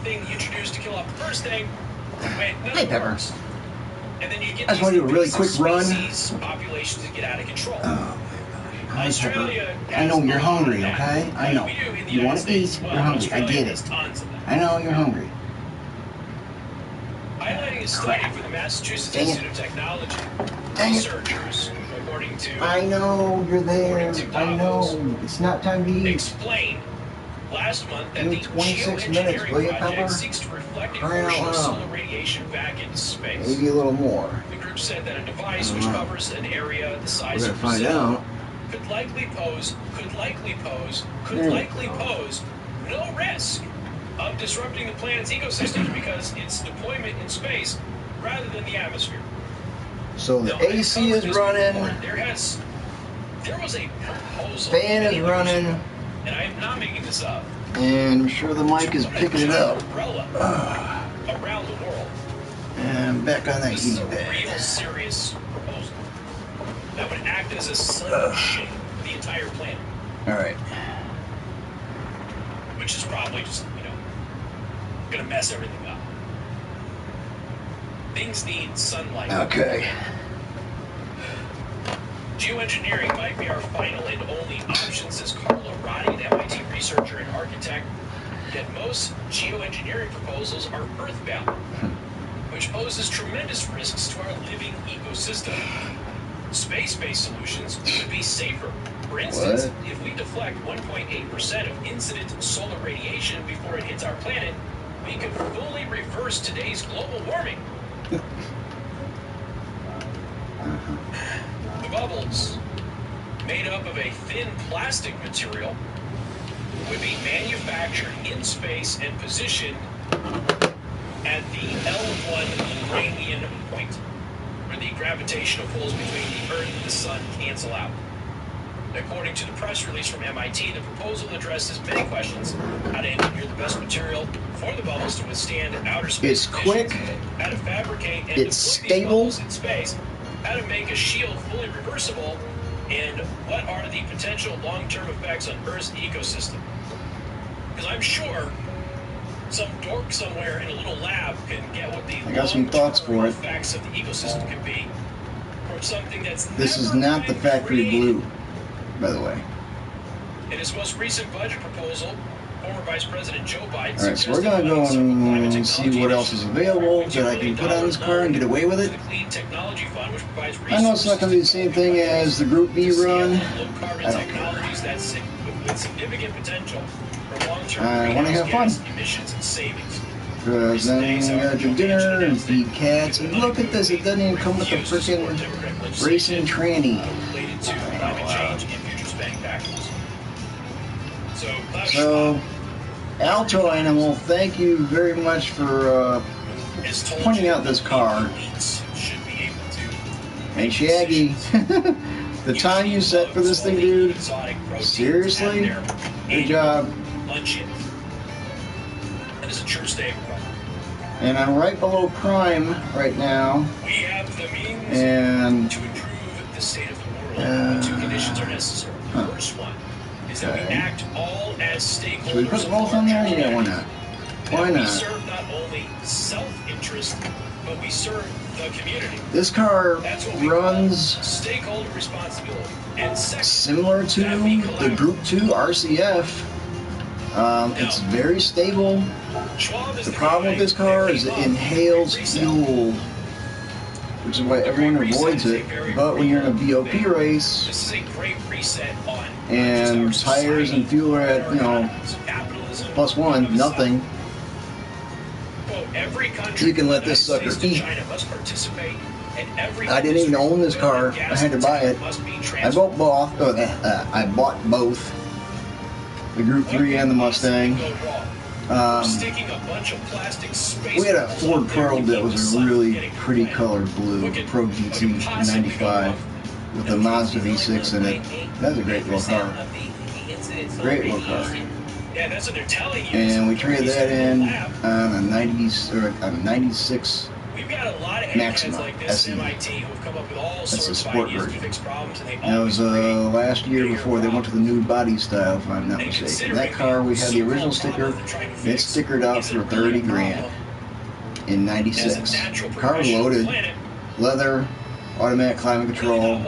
thing you introduced to kill off the first thing. Wait, Hey, Pepper. And then you get I just want to do a really quick run. Populations to get out of control. Oh, hi, Australia, Pepper. I know you're hungry, okay? I know. You want to eat, you're hungry. I get it. I know you're hungry. Highlighting a study for the Massachusetts Institute of Technology. Researchers, according to... I know you're there. I know. It's not time to eat. Explain last month that the 26 minutes, will you, Pepper? seeks to reflect a portion of solar radiation back into space. Maybe a little more. The group said that a device which covers an area the size of find out. could likely pose no risk of disrupting the planet's ecosystems because its deployment in space rather than the atmosphere. So the AC is running. There was a proposal. Fan is running. And I am not making this up. And I'm sure the mic is picking it up. Around the world. And back on that This is a pad. real serious proposal that would act as a sunshade for the entire planet. Alright. Which is probably just, gonna mess everything up. Things need sunlight. Okay. Geoengineering might be our final and only option, says Carlo Ratti, an MIT researcher and architect. Yet most geoengineering proposals are earthbound, which poses tremendous risks to our living ecosystem. Space-based solutions would be safer. For instance, if we deflect 1.8% of incident solar radiation before it hits our planet, we could fully reverse today's global warming. The bubbles, made up of a thin plastic material, would be manufactured in space and positioned at the L1 Uranian point, where the gravitational pulls between the Earth and the Sun cancel out. According to the press release from MIT, the proposal addresses many questions: how to engineer the best material for the bubbles to withstand outer space It's quick. how to fabricate and It's deploy these stable. bubbles in space, how to make a shield fully reversible, and what are the potential long-term effects on Earth's ecosystem. Because I'm sure some dork somewhere in a little lab can get what the I got some thoughts for it. effects of the ecosystem could be from something that's This is never not the been factory created. blue, by the way. In his most recent budget proposal, former Vice President Joe Biden Alright, so we're gonna go and see what else is available that I can put on this car and get away with it. I know it's not gonna be the same thing as the Group B run. I don't care. I wanna have fun. Because then we gotta do dinner and feed cats. And look at this, it doesn't even come with the freaking racing tranny. So, Alto Animal, thank you very much for pointing out this car. Hey Shaggy, the time you set for this thing, dude, seriously, good job. And I'm right below Prime right now, and to improve the state of the world, two conditions are necessary. The first one is that we act all as stakeholders. Should we put both on there? Yeah, why not? Why We not? serve not only self-interest, but we serve the community. This car That's what we call runs stakeholder responsibility. And second, similar to the Group 2 RCF. It's very stable. Schwab is The problem with this car is it inhales fuel, which is why everyone avoids it. But when you're in a BOP race, This is a great reset on and tires and fuel are at, capitalism. +1, nothing, Quote, every country you can let this from the sucker United States to eat. China must participate, and every I didn't even own this car. I had to buy it. I bought both. I bought both, the Group 3 and the Mustang. We had a Ford Probe that was a really pretty colored blue, Pro GT 95, with a Mazda V6 in it. That's a great little car. Great little car. Yeah, that's what they're telling you. And we traded that in on a 90s or on a 96 We've got a lot of Maxima SE. That's the sport version. That was last year before they went to the new body style, if I'm not mistaken. That car, we had the original sticker. It's stickered out for 30 grand in '96. Car was loaded, leather, automatic climate control.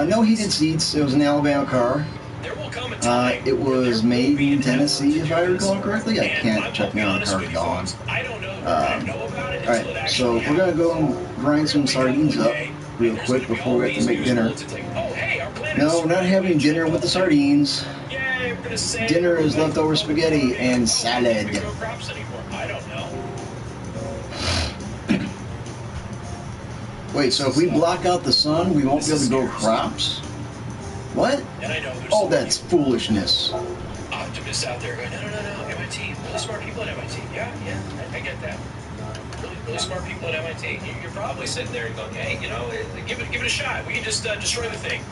No heated seats. It was an Alabama car. It was made in Tennessee, if I recall correctly. I can't check now, the car's gone. Alright, so we're going to go and grind some sardines up real quick before we have to make dinner. No, we're not having dinner with the sardines. Dinner is leftover spaghetti and salad. Wait, so if we block out the sun, we won't be able to grow crops? What? Oh, that's foolishness. Optimists out there going, no, MIT, really smart people at MIT. Yeah, I get that. Really smart people at MIT. You're probably sitting there and going, hey, you know, give it a shot. We can just destroy the thing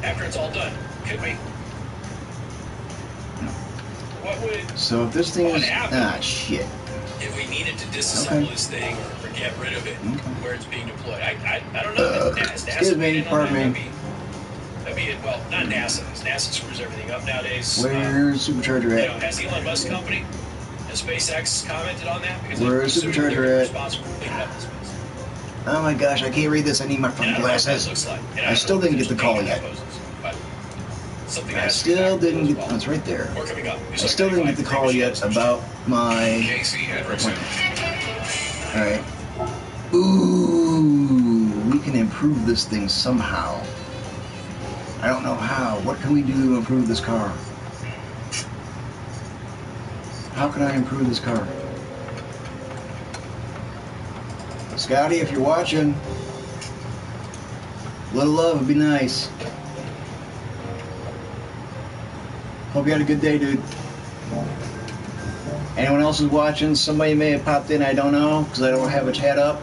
after it's all done. Could we? What would? So if this thing is shit. If we needed to disassemble this thing or get rid of it, where it's being deployed, I don't know. Excuse me, pardon me. Well, not NASA. NASA screws everything up nowadays. Where's Supercharger at? You know, has Elon Musk company, has SpaceX commented on that? Because where's Supercharger at? Oh my gosh, I can't read this. I need my fucking glasses. I still didn't get the call yet. I still didn't get. Oh, it's right there. I still didn't get the call yet about my appointment. All right. Ooh, we can improve this thing somehow. I don't know how. What can we do to improve this car? How can I improve this car? Scotty, if you're watching, a little love would be nice. Hope you had a good day, dude. Anyone else is watching? Somebody may have popped in, I don't know, because I don't have a chat up.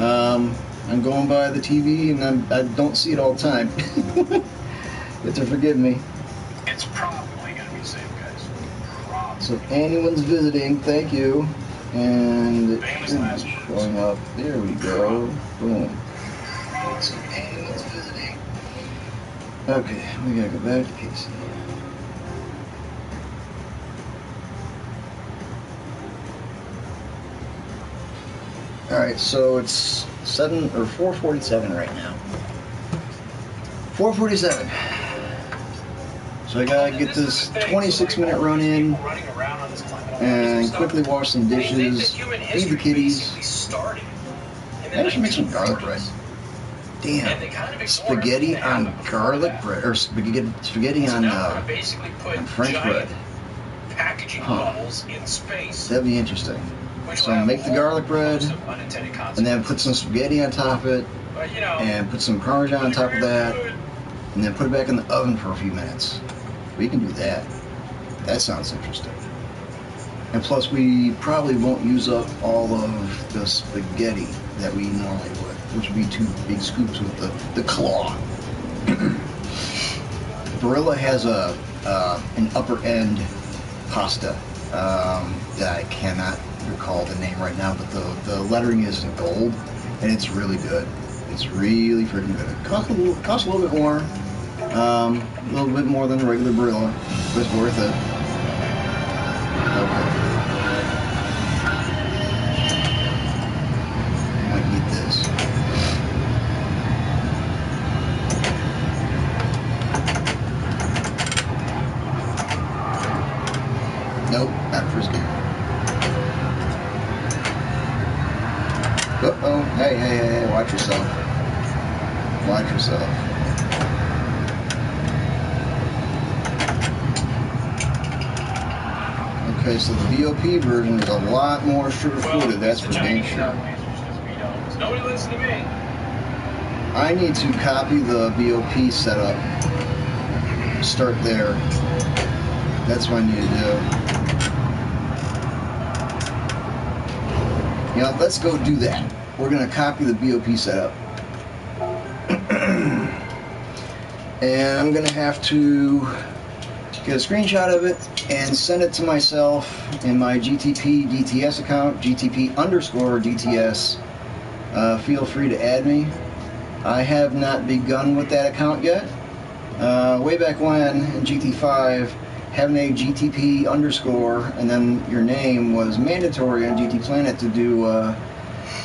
I'm going by the TV and I don't see it all the time. You have to forgive me. It's probably going to be safe, guys. Probably. So if anyone's visiting, thank you. And it's showing up. There we go. Boom. So if anyone's visiting. Okay, we gotta go back to Casey. Alright, so it's 4:47 right now. 4:47. So I gotta get this 26-minute run in and quickly wash some dishes, feed the kitties. Maybe I should make some garlic bread. Damn, spaghetti on garlic bread, or spaghetti on French bread. Huh. That'd be interesting. So I'll make the garlic bread, and then put some spaghetti on top of it, and put some Parmesan on top of that, and then put it back in the oven for a few minutes. We can do that. That sounds interesting. And plus, we probably won't use up all of the spaghetti that we normally would, which would be 2 big scoops with the claw. Barilla has an upper end pasta that I cannot recall the name right now, but the lettering is in gold, and it's really good. It's really freaking good. It costs a little bit more, a little bit more than the regular Barilla, but it's worth it. Okay. I might need this. Nope, not first gear. Uh-oh, hey, watch yourself. Watch yourself. Okay, so the BOP version is a lot more sugar-coated, that's for dang sure. Nobody listens to me. I need to copy the BOP setup. Start there. That's what I need to do. You know, let's go do that. We're going to copy the BOP setup. And I'm going to have to get a screenshot of it and send it to myself in my GTP DTS account, GTP_DTS, feel free to add me. I have not begun with that account yet. Way back when in GT5, having a GTP underscore and then your name was mandatory on GT Planet to do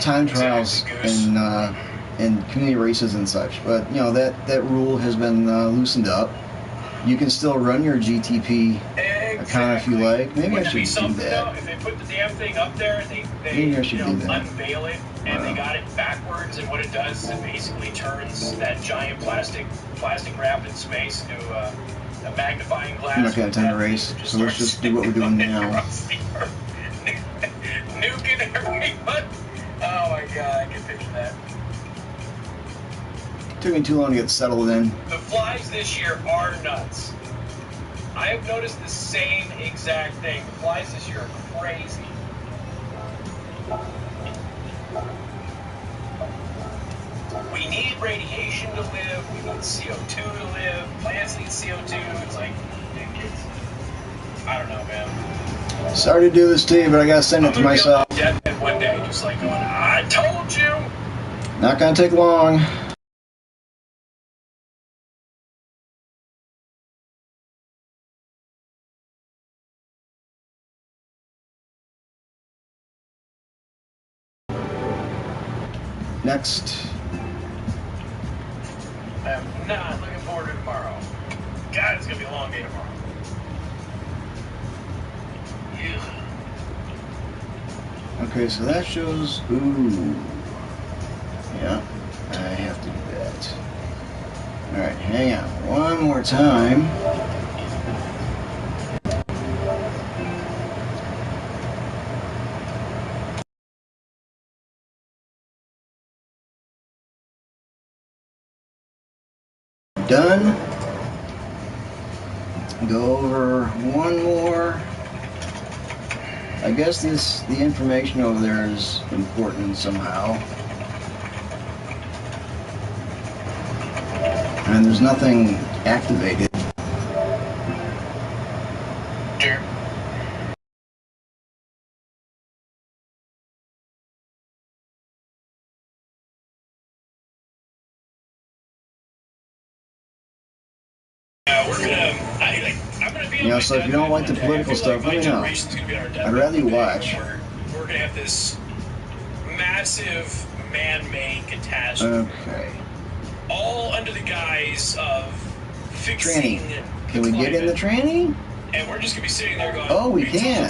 time trials and community races and such. But you know that rule has been loosened up. You can still run your GTP account if you like. Maybe I should do that. Though, if they put the damn thing up there, they Maybe I should do that. unveil it, and they got it backwards, and what it does is it basically turns that giant plastic wrap in space into a magnifying glass. I'm not going to have time to race, so let's just do what we're doing now. Nuking everyone. Oh my god, I can picture that. Took me too long to get settled in. The flies this year are nuts. I have noticed the same exact thing. The flies this year are crazy. We need radiation to live. We need CO2 to live. Plants need CO2. It's like, I don't know, man. Sorry to do this to you, but I gotta send it to myself. Deathbed one day, just like going, I told you. Not gonna take long. Next. I'm not looking forward to tomorrow. God, it's gonna be a long day tomorrow. Okay, so that shows. Ooh. Yeah, I have to do that. Alright, hang on one more time. Done. Go over one more. I guess the information over there is important somehow. And there's nothing activated. Sure. I'm gonna be. You know, so if you don't like the political stuff, let me know. I'd rather you watch. We're gonna have this massive man-made catastrophe. Okay. All under the guise of fixing. Tranny. Can we get in the tranny? And we're just gonna be sitting there going, oh, we can.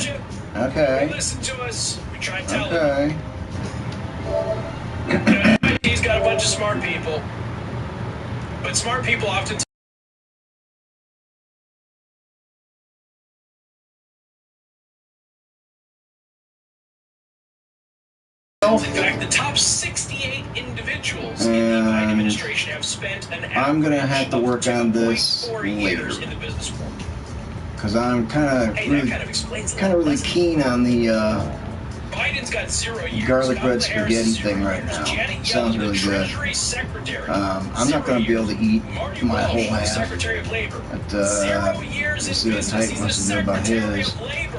Okay. You listen to us. We try and tell him. Okay. He's got a bunch of smart people, but smart people often. In fact, the top 68 individuals in the Biden administration have spent an average I'm gonna have to work on this later in the business world. Because I'm kind of really keen on the Biden's got 0 years. garlic bread spaghetti thing right now. Sounds really good. I'm not going to be able to eat my whole half. But let's see what Titan wants to do about his.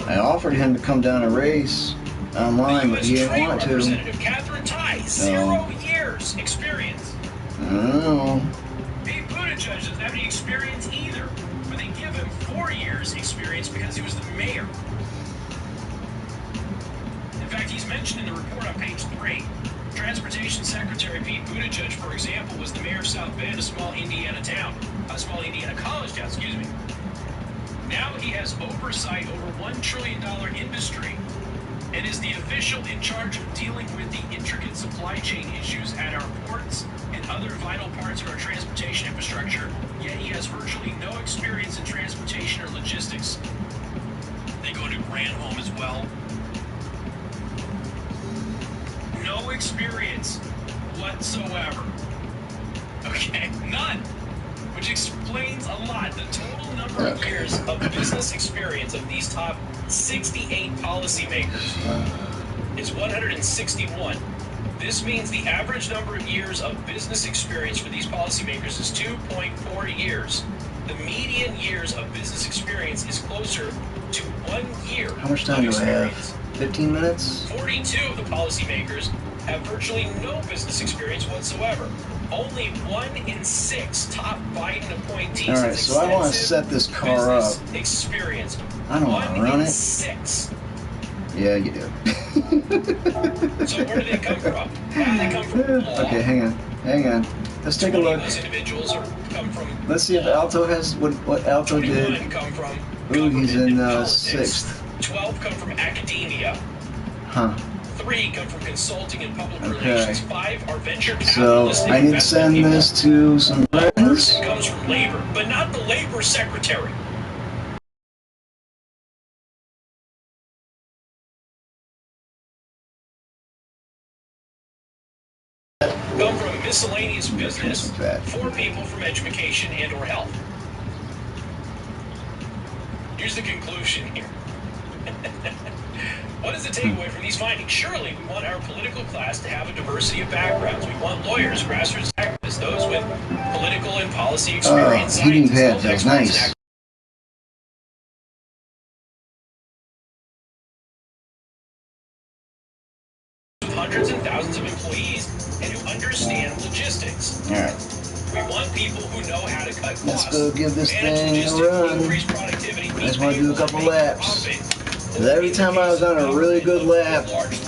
I offered him to come down and race online, but he didn't want to. So, $0 years experience. I don't know. Pete Buttigieg doesn't have any experience either, but they give him 4 years experience because he was the mayor. In fact, he's mentioned in the report on page 3. Transportation Secretary Pete Buttigieg, for example, was the mayor of South Bend, a small Indiana college town, excuse me. Now he has oversight over $1 trillion industry and is the official in charge of dealing with the intricate supply chain issues at our ports and other vital parts of our transportation infrastructure, yet he has virtually no experience in transportation or logistics. They go to Granholm as well. No experience whatsoever. Okay, none. Which explains a lot. The total number of years of business experience of these top 68 policymakers is 161. This means the average number of years of business experience for these policymakers is 2.4 years. The median years of business experience is closer to 1 year. How much time do I have? 15 minutes? 42 of the policymakers have virtually no business experience whatsoever. Only 1 in 6 top Biden appointees All right, has so I want to extensive set this car up. business experience. I don't want to 1 run in it. 6. Yeah, you do. So where do they come from? Well, they come from law. Okay, hang on. Let's take a look. Those individuals come from Let's see if Alto has what Alto did. 21 come from Ooh, he's in politics. 6th. 12 come from academia. Huh. 3 come from consulting and public Okay. relations. 5 are venture So capitalists. I need to send this to some friends. Person comes from labor, but not the labor secretary. Come from miscellaneous business. 4 people from education and or health. Here's the conclusion here. What is the takeaway from these findings? Surely we want our political class to have a diversity of backgrounds. We want lawyers, grassroots activists, those with political and policy experience. Heating scientists, pad health feels experts, nice. and hundreds and thousands of employees and who understand logistics. All right. We want people who know how to cut costs. Let's go give this manage thing a logistics, run. increase productivity, I just want to do a couple laps. pumping. Because every time I was on a really good lap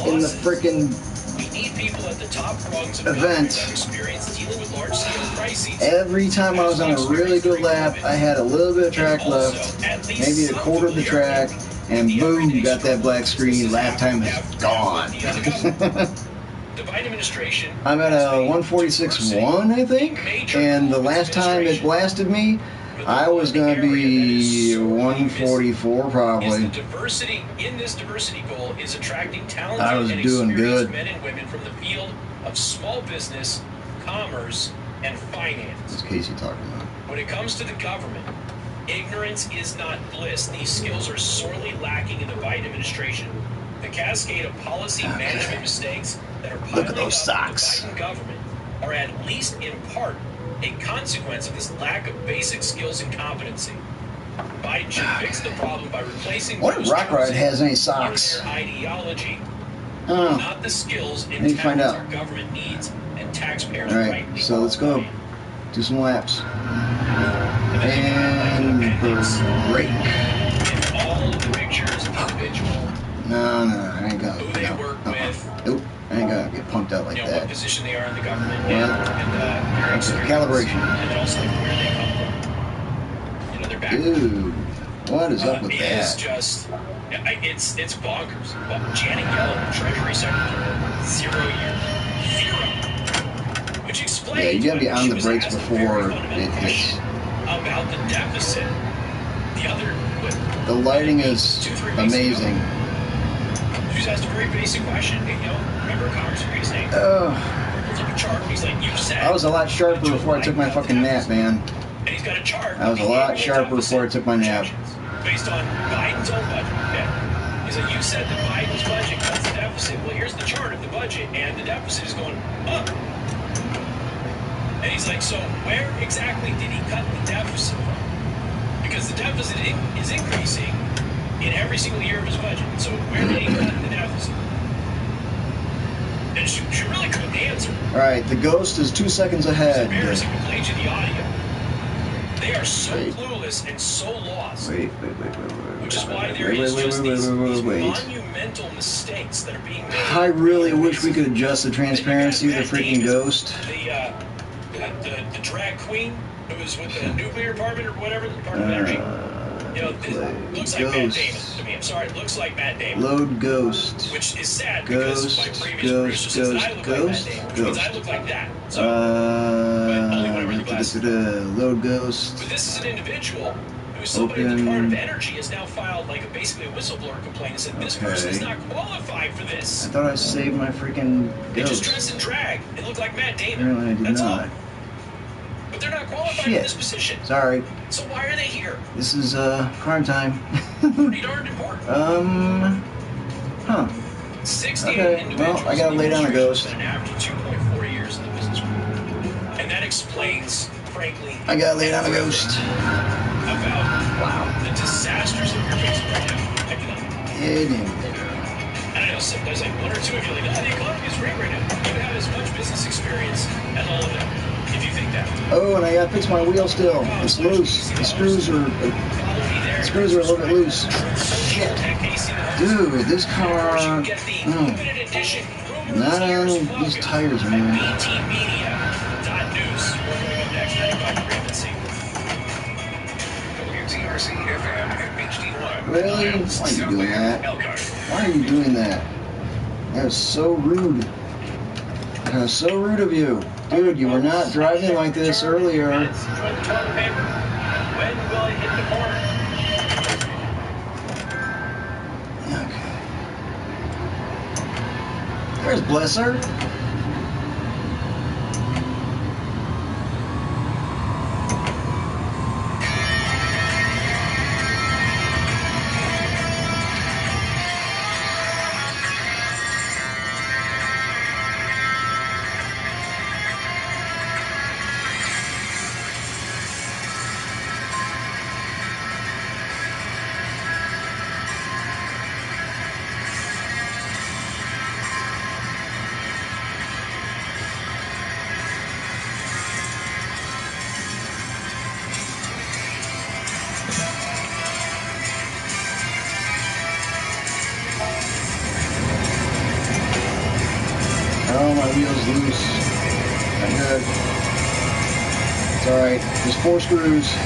in the freaking We need people at the top rungs of event. government that have experience dealing with large-scale crises. Every time I was on a really good lap, I had a little bit of track left, maybe a quarter of the track, and boom, you got that black screen. Lap time is gone. The Biden administration. I'm at a 146.1, I think, and the last time it blasted me, I was going to be 144 probably. The diversity in this diversity goal is attracting talented I was and doing experienced good. men and women from the field of small business, commerce, and finance. What's Casey talking about? When it comes to the government, ignorance is not bliss. These skills are sorely lacking in the Biden administration. The cascade of policy management mistakes that are piling up in the Biden government are at least in part a consequence of this lack of basic skills and competency. Biden should fix the problem by replacing What if Rock Ride has any socks? their ideology, Oh. not the skills and Need to find talents out. our government needs and taxpayers All right, rightly so let's go. demand. Do some laps. And break. If all of the pictures individual, No, I ain't got who it. they No. work with, Nope, I ain't gonna get pumped out like what that. position they are in the government, Yeah. and their Okay, experience, calibration. and then also like where they come from, their background. Dude, what is up with It is that? just, it's bonkers. Well, Janet Yellen, Treasury Secretary, 0 years, 0. Which explains Yeah, you gotta be why on she the was brakes asked a before very it fundamental hits. question about the deficit. The other, The lighting is 2-3 weeks amazing. ago, she was asked a very basic question. Remember Congressman's name? Oh, It's like a chart. He's like, you said. I was a lot sharper before I took my fucking nap, man. And he's got a chart. I was a lot sharper before I took my nap. Based on Biden's own budget. Okay? He's like, you said that Biden's budget cuts the deficit. Well, here's the chart of the budget, and the deficit is going up. And he's like, so where exactly did he cut the deficit from? Because the deficit is increasing in every single year of his budget. So where did he cut the deficit? And she really couldn't answer. Alright, the Ghost is 2 seconds It's ahead. embarrassing to play you the audio. They are so Wait. clueless and so lost. Wait. Which is why there is just these monumental mistakes that are being made. I really wish we could adjust the transparency of the freaking Ghost. The drag queen who was with the nuclear department or whatever, the Department of Energy. It looks like Matt Damon to me. I'm sorry, it looks like Matt Damon. Load Ghost. Which is sad because my previous producer says that I look like Matt Damon, which means I look like that. So, but only whenever the glasses. Load Ghost. But this is an individual who somebody in the Department of Energy has now filed basically a whistleblower complaint and said this person is not qualified for this. I thought I saved my freaking They just Ghost. dress and drag. They look like Matt Damon. Apparently I did That's not. all. But they're not qualified for this position. Sorry. So why are they here? This is crime time. Pretty darn important. Huh. 68 Okay, individuals well, I gotta lay down a Ghost. spent an average of 2.4 years in the business group. And that explains, frankly, I gotta lay down a Ghost. about the disasters that you're facing right now. Hit him. there's like one or two of you like, oh, the economy is great right now. You have as much business experience as all of them, if you think that. Oh, and I gotta fix my wheel still. It's loose. The screws are a little bit loose. Shit. Dude, this car, not on these tires, man. Really? Why are you doing that? Why are you doing that? That is so rude. That is so rude of you. Dude, you were not driving like this earlier. When will it hit the corner? Okay. There's Blesser. Oh, my wheel's loose. I'm good. It's alright. There's 4 screws. I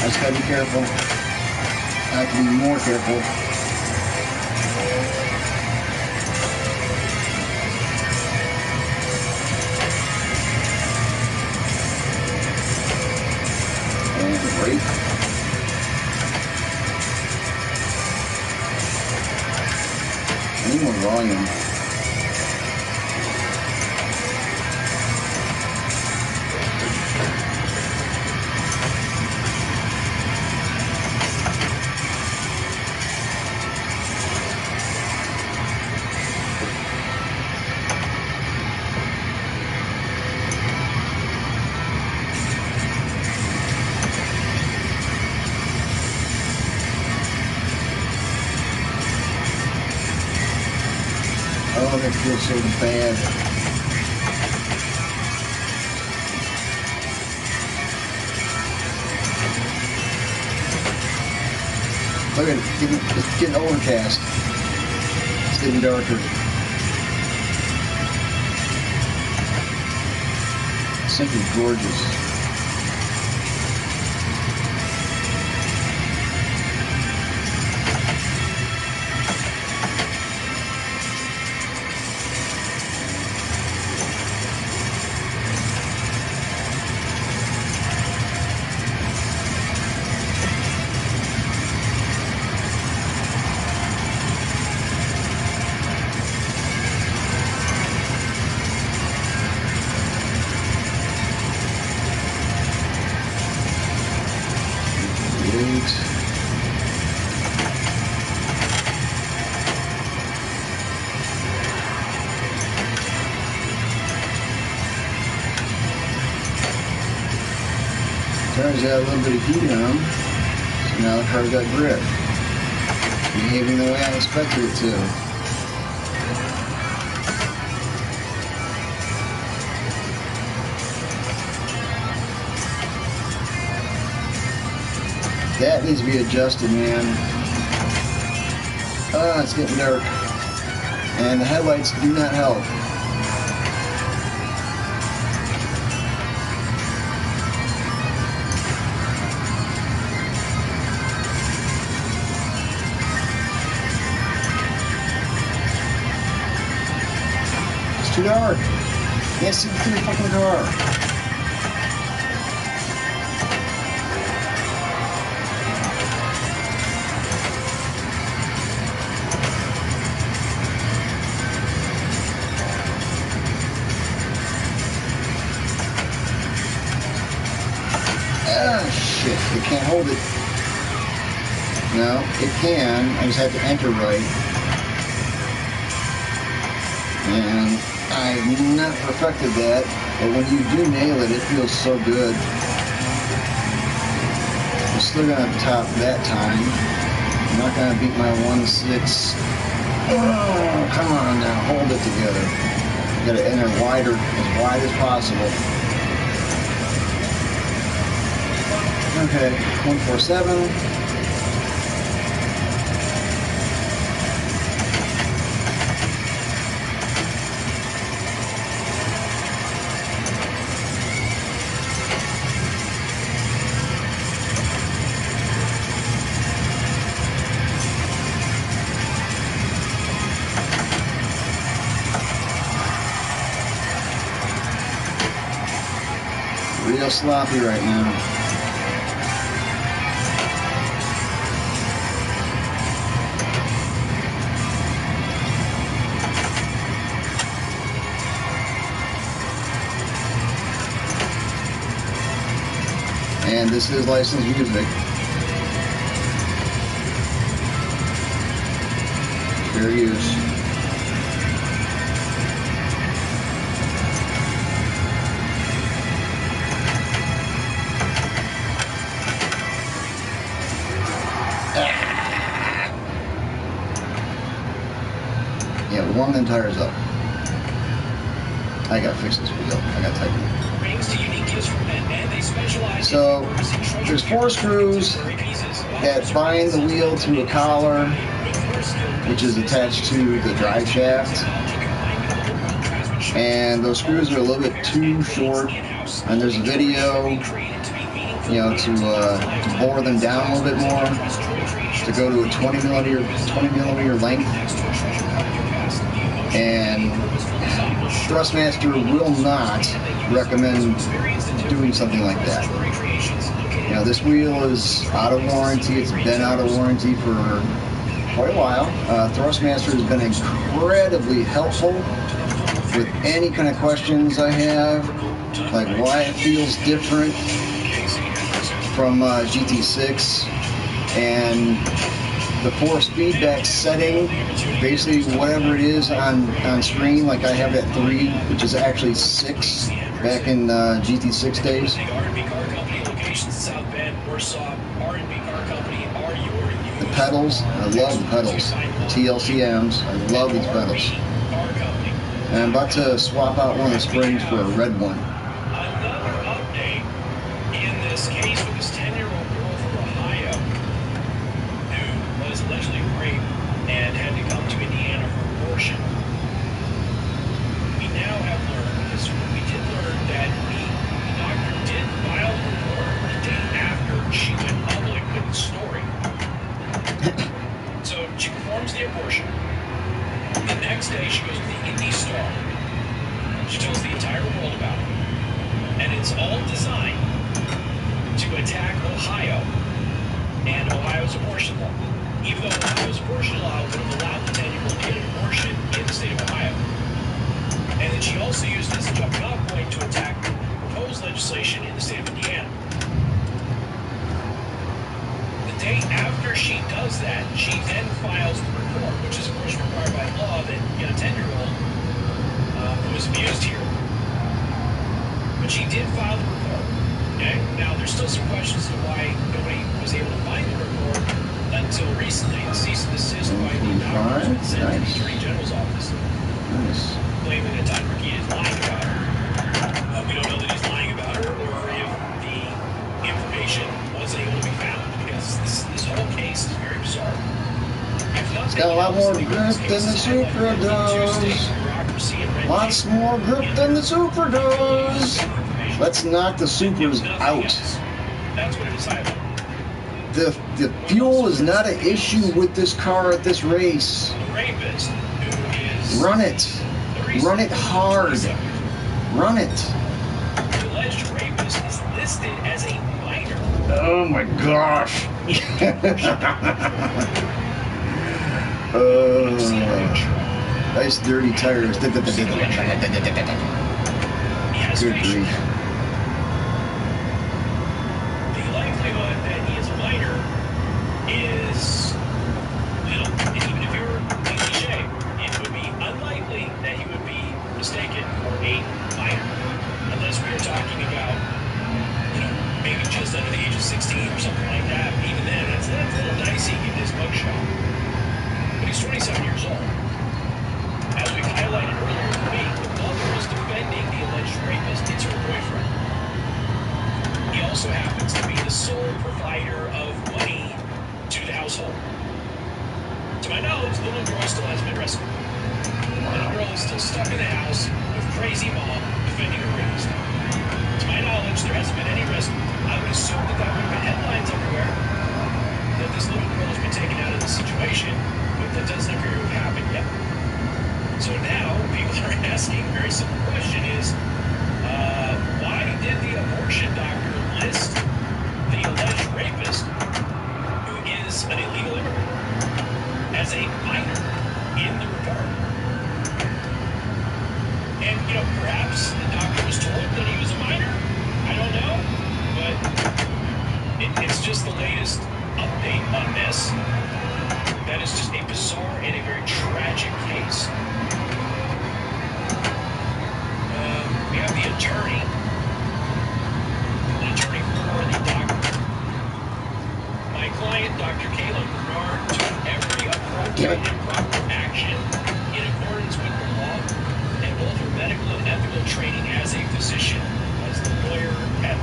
just gotta be careful. I have to be more careful. And brake. I need more volume. Oh, that feels so bad. Look at it, it's getting overcast. It's getting darker. It's simply gorgeous. Turns out a little bit of heat on them, so now the car's got grip. Behaving the way I expected it to. That needs to be adjusted, man. It's getting dark. And the headlights do not help. It's too dark. Can't see through the fucking car. Shit, it can't hold it. No, it can. I just have to enter right. And I've not perfected that, but when you do nail it, it feels so good. I'm still gonna top that time. I'm not gonna beat my 1.6 Oh, come on now, hold it together. You gotta enter wider, as wide as possible. Okay, 147. Real sloppy right now. And this is licensed music. Fair use. Yeah, warm them tires up. I gotta fix this wheel. I gotta tighten it. So, there's 4 screws that bind the wheel to a collar, which is attached to the drive shaft. And those screws are a little bit too short. And there's a video, you know, to bore them down a little bit more, to go to a 20 millimeter length. And Thrustmaster will not recommend doing something like that. You know, this wheel is out of warranty. It's been out of warranty for quite a while. Thrustmaster has been incredibly helpful with any kind of questions I have, like why it feels different from GT6, and the force feedback setting, basically whatever it is on screen. Like I have that 3, which is actually 6 back in GT6 days. The pedals, I love the pedals. T-LCMs, I love these pedals. And I'm about to swap out one of the springs for a red one. Another update in this case with this 10-year-old girl from Ohio who was allegedly raped and had to come to Indiana for abortion. We now have learned, because we did learn that the doctor did file a report the day after she went public with the story. So she performs the abortion. The next day she goes to the Indy Star. She tells the entire world about it. And it's all designed to attack Ohio and Ohio's abortion law. Even though Ohio's abortion law would have allowed the 10-year-old to get an abortion in the state of Ohio. And then she also used this as a jumping off point to attack proposed legislation in the state of Indiana. The day after she does that, she then files the report, which is of course required by law that you know, a 10-year-old who was abused here. But she did file the report. Okay? Now there's still some questions as to why nobody was able to find the report until recently. The cease and desist by the doctors was sent to the Attorney General's office, claiming that Todd Ricky is lying about her. We don't know that he's lying about her, or if the information was able to be found, because this whole case is very bizarre. It's got a lot more grip than the Supra does. Lots more grip than the Supra does. Let's knock the Supras out. That's what it was about. The fuel is not an issue with this car at this race. Run it. Run it hard. Run it. The alleged rapist is listed as a minor. Oh my gosh. Nice dirty tires. Good grief. The likelihood that he is a minor is little. And even if he were cliche, it would be unlikely that he would be mistaken for a minor. Unless we are talking about, you know, maybe just under the age of 16 or something like that. Even then, that's a little dicey in this mugshot. But he's 27 years old. So now people are asking a very simple question is, why did the abortion doctor list the alleged rapist, who is an illegal immigrant, as a minor in the report? And, you know, perhaps the doctor was told that he was a minor. I don't know. But it's just the latest update on this. That is just a bizarre and a very tragic case. We have the attorney for the doctor. My client, Dr. Caleb Bernard, took every appropriate and proper action in accordance with the law and both her medical and ethical training as a physician, as the lawyer at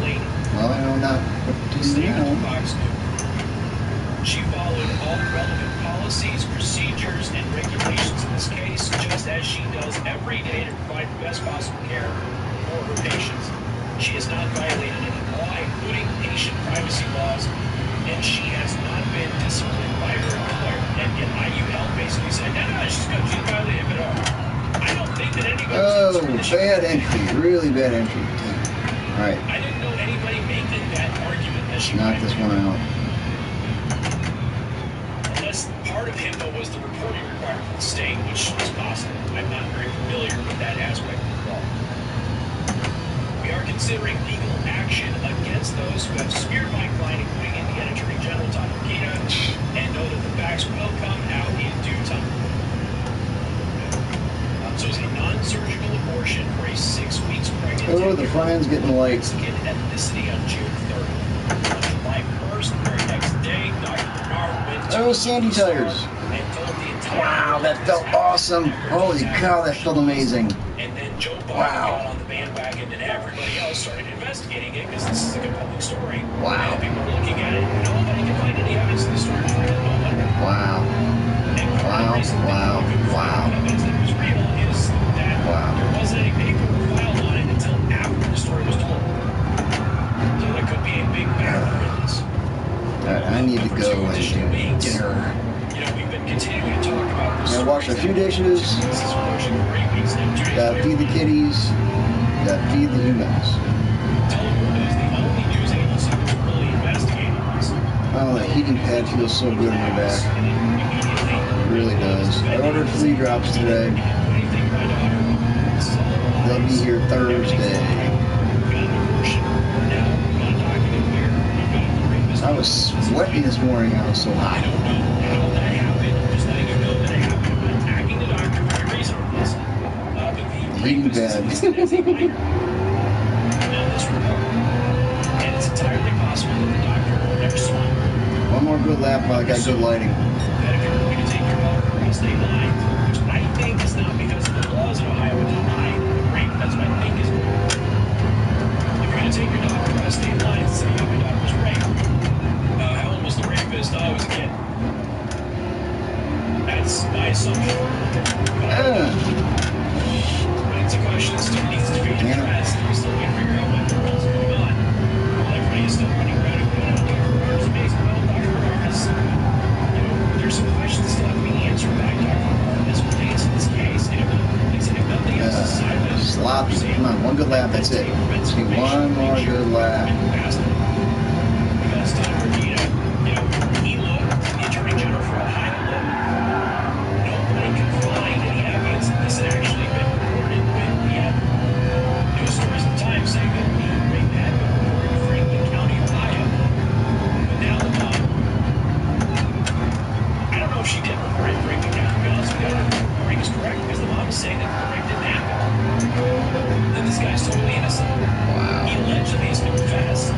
Lee. Well, I know not what to do now. She followed all relevant policies, procedures, and regulations in this case, just as she does every day to provide the best possible care for her patients. She has not violated any law, including patient privacy laws, and she has not been disciplined by her employer. And yet IU Health basically said, no, she's good. She violated it at all. I don't think that anybody was bad entry. Really bad entry. All right. I didn't know anybody making that argument that she knocked this one out. Unless part of HIPAA was the reporting requirement for the state, which is possible. I'm not very familiar with that aspect of the law. We are considering legal action against those who have smeared my client, including Indiana Attorney General Tom Makita, and know that the facts will come out in due time. So it's a non-surgical abortion for a 6 weeks pregnant. Oh, the front end's getting light. Mexican ethnicity on June 3rd. On July 1st, the very next day, Dr. Bernard went to Sandy tires. Wow, that felt awesome. Holy cow, that felt amazing. And then Joe Biden got on the bandwagon, and everybody else started investigating it because this is like a public story. Wow. And people were looking at it. Nobody could find any evidence of the story was real. Nobody. Wow. Wow. Wow. Wow. Evidence that it was real is that there wasn't any paperwork filed on it until after the story was told. So there could be a big factor in this. I need to go and do dinner. You know, we've been continuing to talk about this. I washed a few dishes. Gotta feed the kitties. Gotta feed the humans. Telegram is the only news agency that's really investigating this. Oh, that heating pad feels so good in my back. It really does. I ordered flea drops today. They'll be here Thursday. I was sweating this morning. I was so hot. I don't know how that happened. Just letting you know that it happened. I'm attacking the doctor for a reason on this. But the heating pad. Now this report, and it's entirely possible that the doctor never saw it. One more good lap while I got good lighting. That if you're going to take your daughter across state lines, which I think is not because of the laws in Ohio to deny rape. That's what I think is wrong. If you're going to take your daughter across state lines and say, oh, your daughter was raped. How old was the rapist? Oh, I was a kid. That's my assumption. But it's a question that still needs to be addressed. We still need to figure out what the hell's going on. Everybody is still running around and going, oh, Dr. Bernard's amazing. Well, Dr. Bernard is, you know, there's some questions still have to be answered by Dr. Bernard as pertains to this case. And if nothing else is decided, sloppy. Come on, one good lap, that's it. Let's do one more good lap. Because Dr. Makita, you know, he looked, the Attorney General for Ohio looked. Nobody could find any evidence that this had actually been reported when we had news stories at the time saying that the rape had been reported to Franklin County, Ohio. But now the mom, I don't know if she did report it in Franklin County. To be honest with you, I don't know if the reporting is correct because the mom is saying that the rape didn't happen. That this guy's totally innocent. Wow. He allegedly has confessed.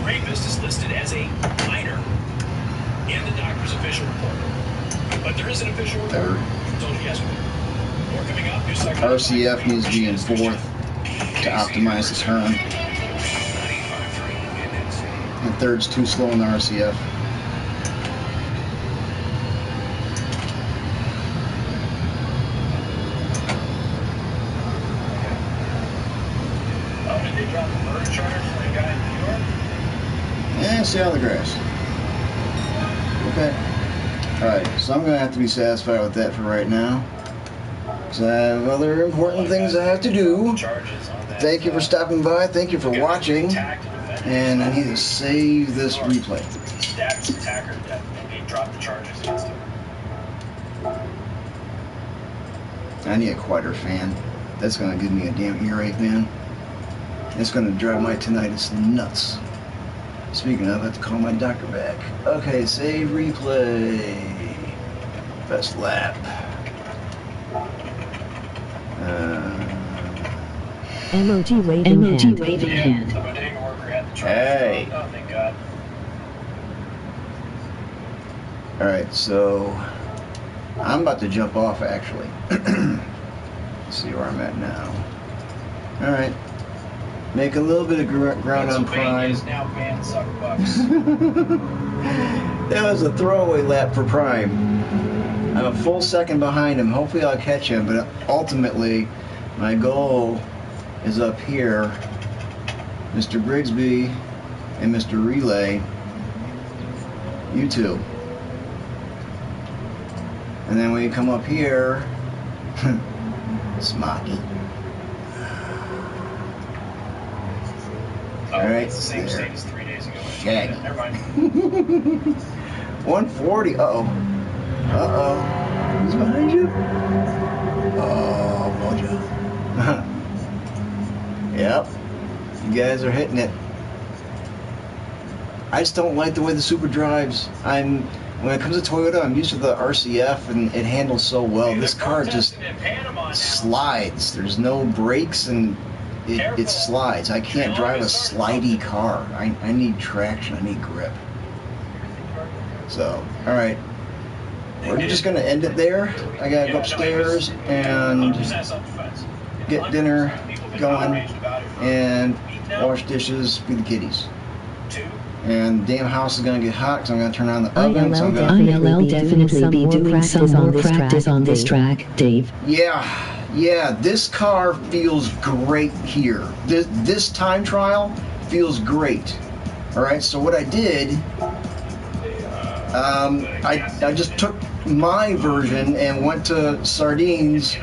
rapist is listed as a minor in the doctor's official report. But there is an official report. I told you yesterday. More coming up. RCF needs to be in fourth to optimize the turn. And third's too slow in the RCF. Did they drop the bird charge for the guy in New York? And stay on the grass. Okay. Alright, so I'm going to have to be satisfied with that for right now. Because I have other important things I have to do. Thank you for stopping by. Thank you for watching. And I need to save this replay. Stabbed attacker death, and they dropped the charges against him. I need a quieter fan. That's going to give me a damn earache, man. It's going to drive my tinnitus nuts. Speaking of, I have to call my doctor back. Okay, save replay. Best lap. MOT waving hand. Hey. Oh, thank God. Alright, so I'm about to jump off actually. Let's see where I'm at now. Alright. Make a little bit of ground on Prime. Is now banned sucker bucks. That was a throwaway lap for Prime. I'm a full second behind him. Hopefully I'll catch him, but ultimately my goal is up here. Mr. Grigsby and Mr. Relay, you two. And then when you come up here, Smoky. Alright, it's the same state as 3 days ago. Shaggy. Never mind. 140. Uh-oh. Uh-oh. Who's behind you? Oh, Mojo. Yep. You guys are hitting it. I just don't like the way the Super drives. When it comes to Toyota, I'm used to the RCF and it handles so well. This car just slides. There's no brakes and it slides. I can't drive a slidey car. I need traction. I need grip. So, alright. We're just going to end it there. I got to go upstairs and get dinner going and wash dishes, feed the kitties. And the damn house is going to get hot because I'm going to turn on the oven. So ILL definitely be doing some more practice on this track, Dave. Yeah, this car feels great here. This time trial feels great. Alright, so what I did, I just took my version and went to Sardines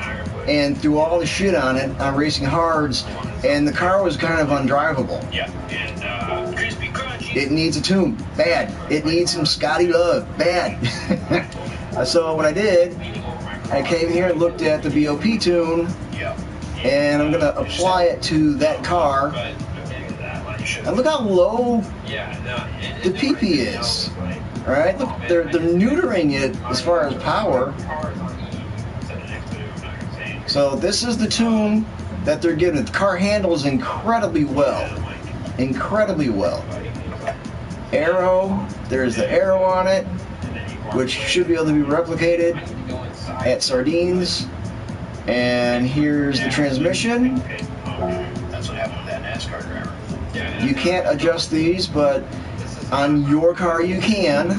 and threw all the shit on it on Racing Hards, and the car was kind of undrivable. Yeah, and crispy crunchy. It needs a tune, bad. It needs some Scotty Love, bad. So what I did, I came here and looked at the BOP tune, and I'm gonna apply it to that car. And look how low the PP is. All right, look, they're neutering it as far as power. So this is the tune that they're giving. The car handles incredibly well. Incredibly well. Arrow, there's the arrow on it, which should be able to be replicated at Sardines. And here's the transmission. That's what happened with that NASCAR driver. You can't adjust these, but on your car you can.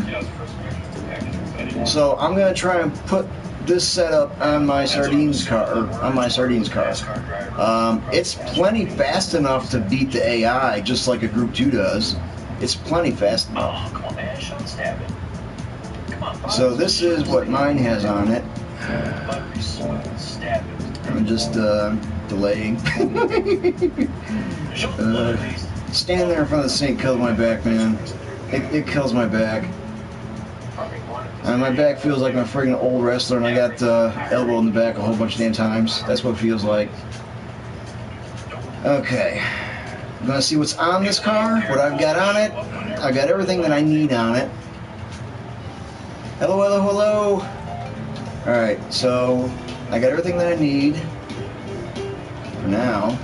So I'm going to try and put this setup on my Sardines car. It's plenty fast enough to beat the AI, just like a Group 2 does. It's plenty fast enough. Oh, come on, man. Don't stab it. Come on. So this is what mine has on it. Stab it. I'm just delaying. Standing there in front of the sink kills my back, man. It kills my back. And my back feels like I'm a friggin' old wrestler and I got elbow in the back a whole bunch of damn times. That's what it feels like. Okay. I'm gonna see what's on this car, what I've got on it. I've got everything that I need on it. Hello, hello, hello. Alright, so I got everything that I need for now.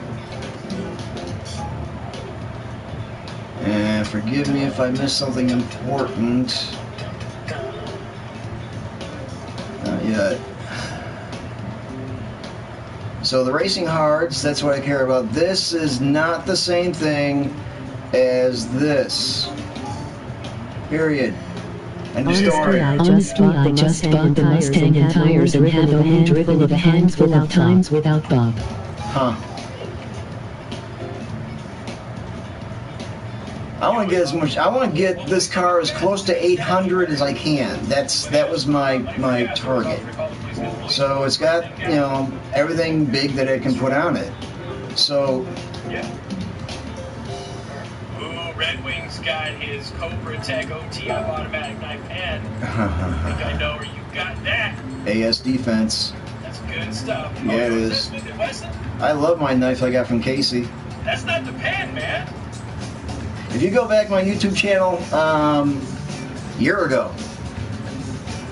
And And forgive me if I missed something important. Not yet. So the racing hards, that's what I care about. This is not the same thing as this. Period. End of story. Honestly, I just bought the Mustang and tires and have only driven it a handful of times without Bob. Huh. I want to get as much. I want to get this car as close to 800 as I can. That was my target. So it's got, you know, everything big that it can put on it. So. Ooh, Red Wing's got his Cobra Tech OTF automatic knife pan. I think I know where you got that. AS defense. That's good stuff. Yeah, it is. I love my knife I got from Casey. That's not the pan, man. If you go back to my YouTube channel a year ago,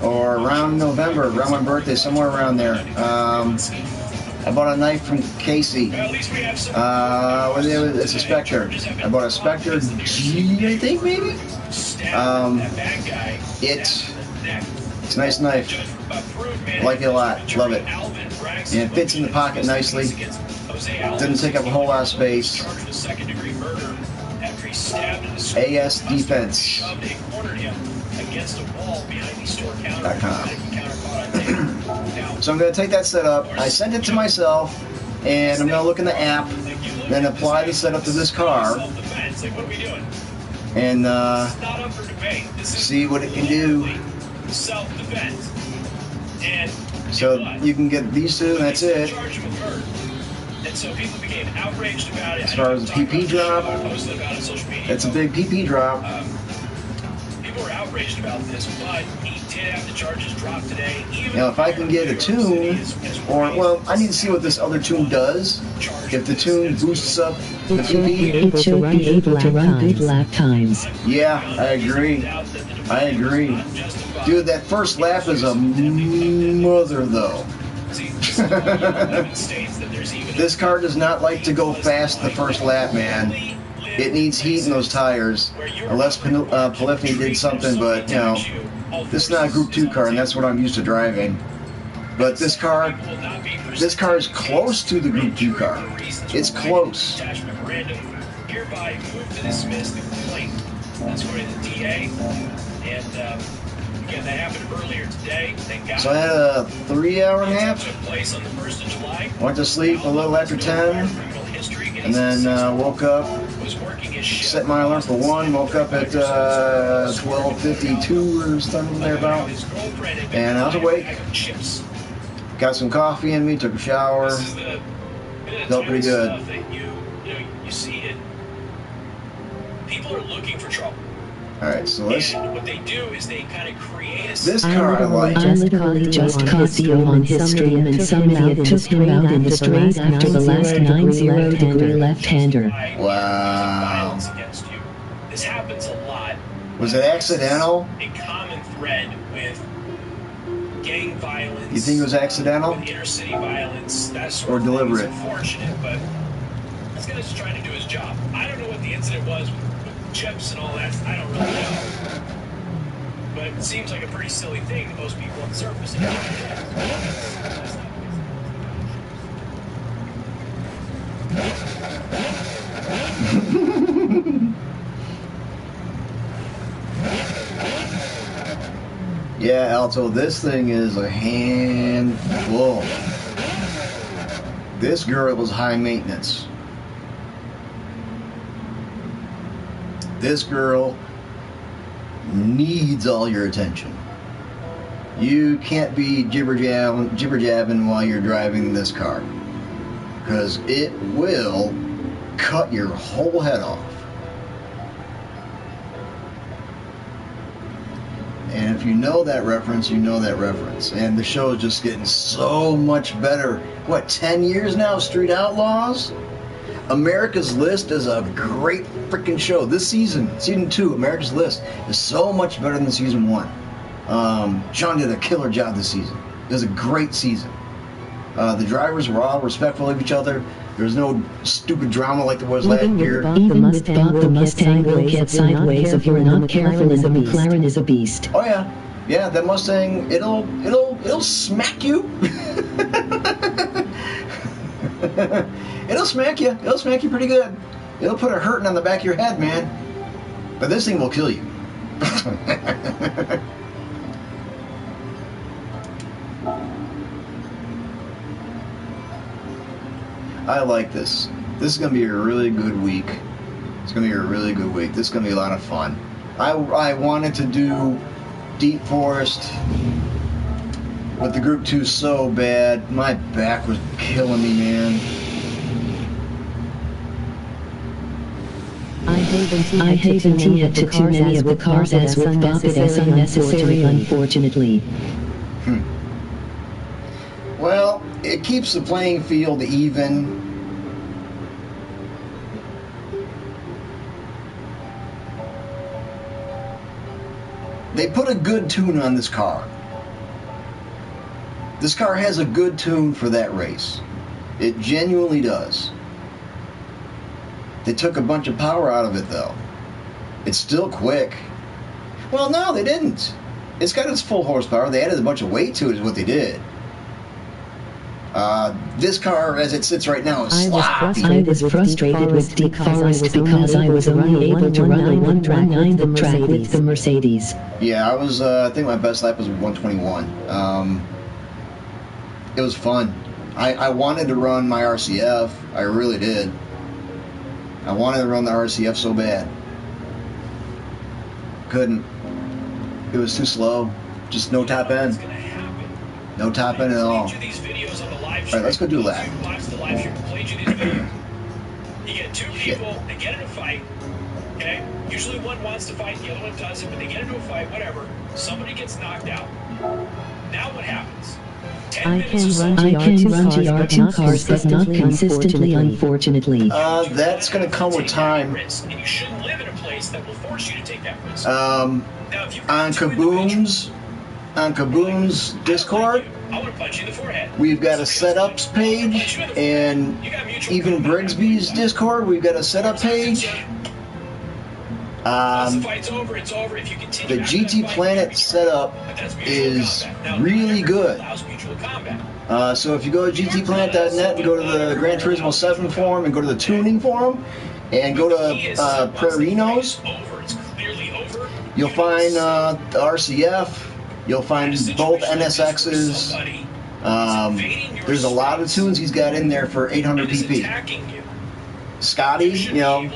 or around November, around my birthday, somewhere around there, I bought a knife from Casey. It's a Spectre. I bought a Spectre G, I think, maybe? It's a nice knife. I like it a lot. Love it. And it fits in the pocket nicely. Doesn't take up a whole lot of space. AS Defense. So I'm going to take that setup. I send it to myself, and I'm going to look in the app, then apply the setup to this car, and see what it can do. So you can get these two, and that's it. As far as the PP drop, that's a big PP drop. People were outraged about this, but he did have the charges dropped today. Now, if I can get a tune, or, well, I need to see what this other tune does. If the tune boosts up the PP, it should be able to run good lap times. Yeah, I agree. I agree. Dude, that first lap is a mother, though. This car does not like to go fast the first lap, man. It needs heat in those tires, unless Polyphony did something, but, you know, this is not a Group 2 car, and that's what I'm used to driving. But this car is close to the Group 2 car. It's close. Again, that happened earlier today. So I had a 3-hour nap. Went to sleep a little after 10, and then woke up. Set my alarm for 1. Woke up at 12:52 or something thereabout, and I was awake. Got some coffee in me. Took a shower. Felt pretty good. You see it. People are looking for trouble. Alright, so let's. And what they do is they kind of create a This car I like. I literally just caught Theo on his stream, and somebody took him out in the straight after the last 90-degree left-hander. Wow. This happens a lot. Was it accidental? A common thread with gang violence. You think it was accidental? With inner city violence, that sort or of deliberate? Thing is unfortunate, but this guy's just trying to do his job. I don't know what the incident was with chips and all that. I don't really know. But it seems like a pretty silly thing to most people on the surface. Yeah, Alto, this thing is a handful. This girl was high maintenance. This girl needs all your attention. You can't be jibber-jabbing while you're driving this car, because it will cut your whole head off. And if you know that reference, you know that reference. And the show is just getting so much better. What, 10 years now, Street Outlaws? America's List is a great freaking show. This season, season 2, America's List, is so much better than season 1. Sean did a killer job this season. It was a great season. The drivers were all respectful of each other. There's no stupid drama like there was last year. Even with Bob the Mustang will get sideways if you're not careful, and the McLaren is a beast. Oh yeah, yeah, that Mustang, it'll smack you. It'll smack you. It'll smack you pretty good. It'll put a hurting on the back of your head, man. But this thing will kill you. I like this. This is going to be a really good week. It's going to be a really good week. This is going to be a lot of fun. I wanted to do Deep Forest with the Group 2 so bad. My back was killing me, man. I haven't had to too many of the cars as with Bob. It's unnecessary, unfortunately. Well, it keeps the playing field even. They put a good tune on this car. This car has a good tune for that race. It genuinely does. They took a bunch of power out of it, though. It's still quick. Well, no, they didn't. It's got its full horsepower. They added a bunch of weight to it, is what they did. This car, as it sits right now, is sloppy. I was frustrated with Deep Forest because I was only able to run a 119 the track with the Mercedes. Yeah, I was, I think my best lap was 121. It was fun. I wanted to run my RCF. I really did. I wanted to run the RCF so bad. Couldn't. It was too slow. Just no top end. No top end at all. Alright, let's go do a lap. You get two people, they get in a fight, okay? Usually one wants to fight, the other one doesn't, but they get into a fight, whatever. Somebody gets knocked out. Now what happens? I can run GR2 cars, but not consistently, unfortunately. That's going to come with time. And you shouldn't live in a place that will force you to take that risk. On Kaboom's Discord, we've got a setups page, and even Brigsby's Discord, we've got a setup page. The GT Planet setup is really good. So if you go to gtplanet.net and go to the Gran Turismo 7 forum and go to the tuning forum and go to Prarinos, you'll find the RCF. You'll find both NSXs. There's a lot of tunes he's got in there for 800 pp. Scotty, you know,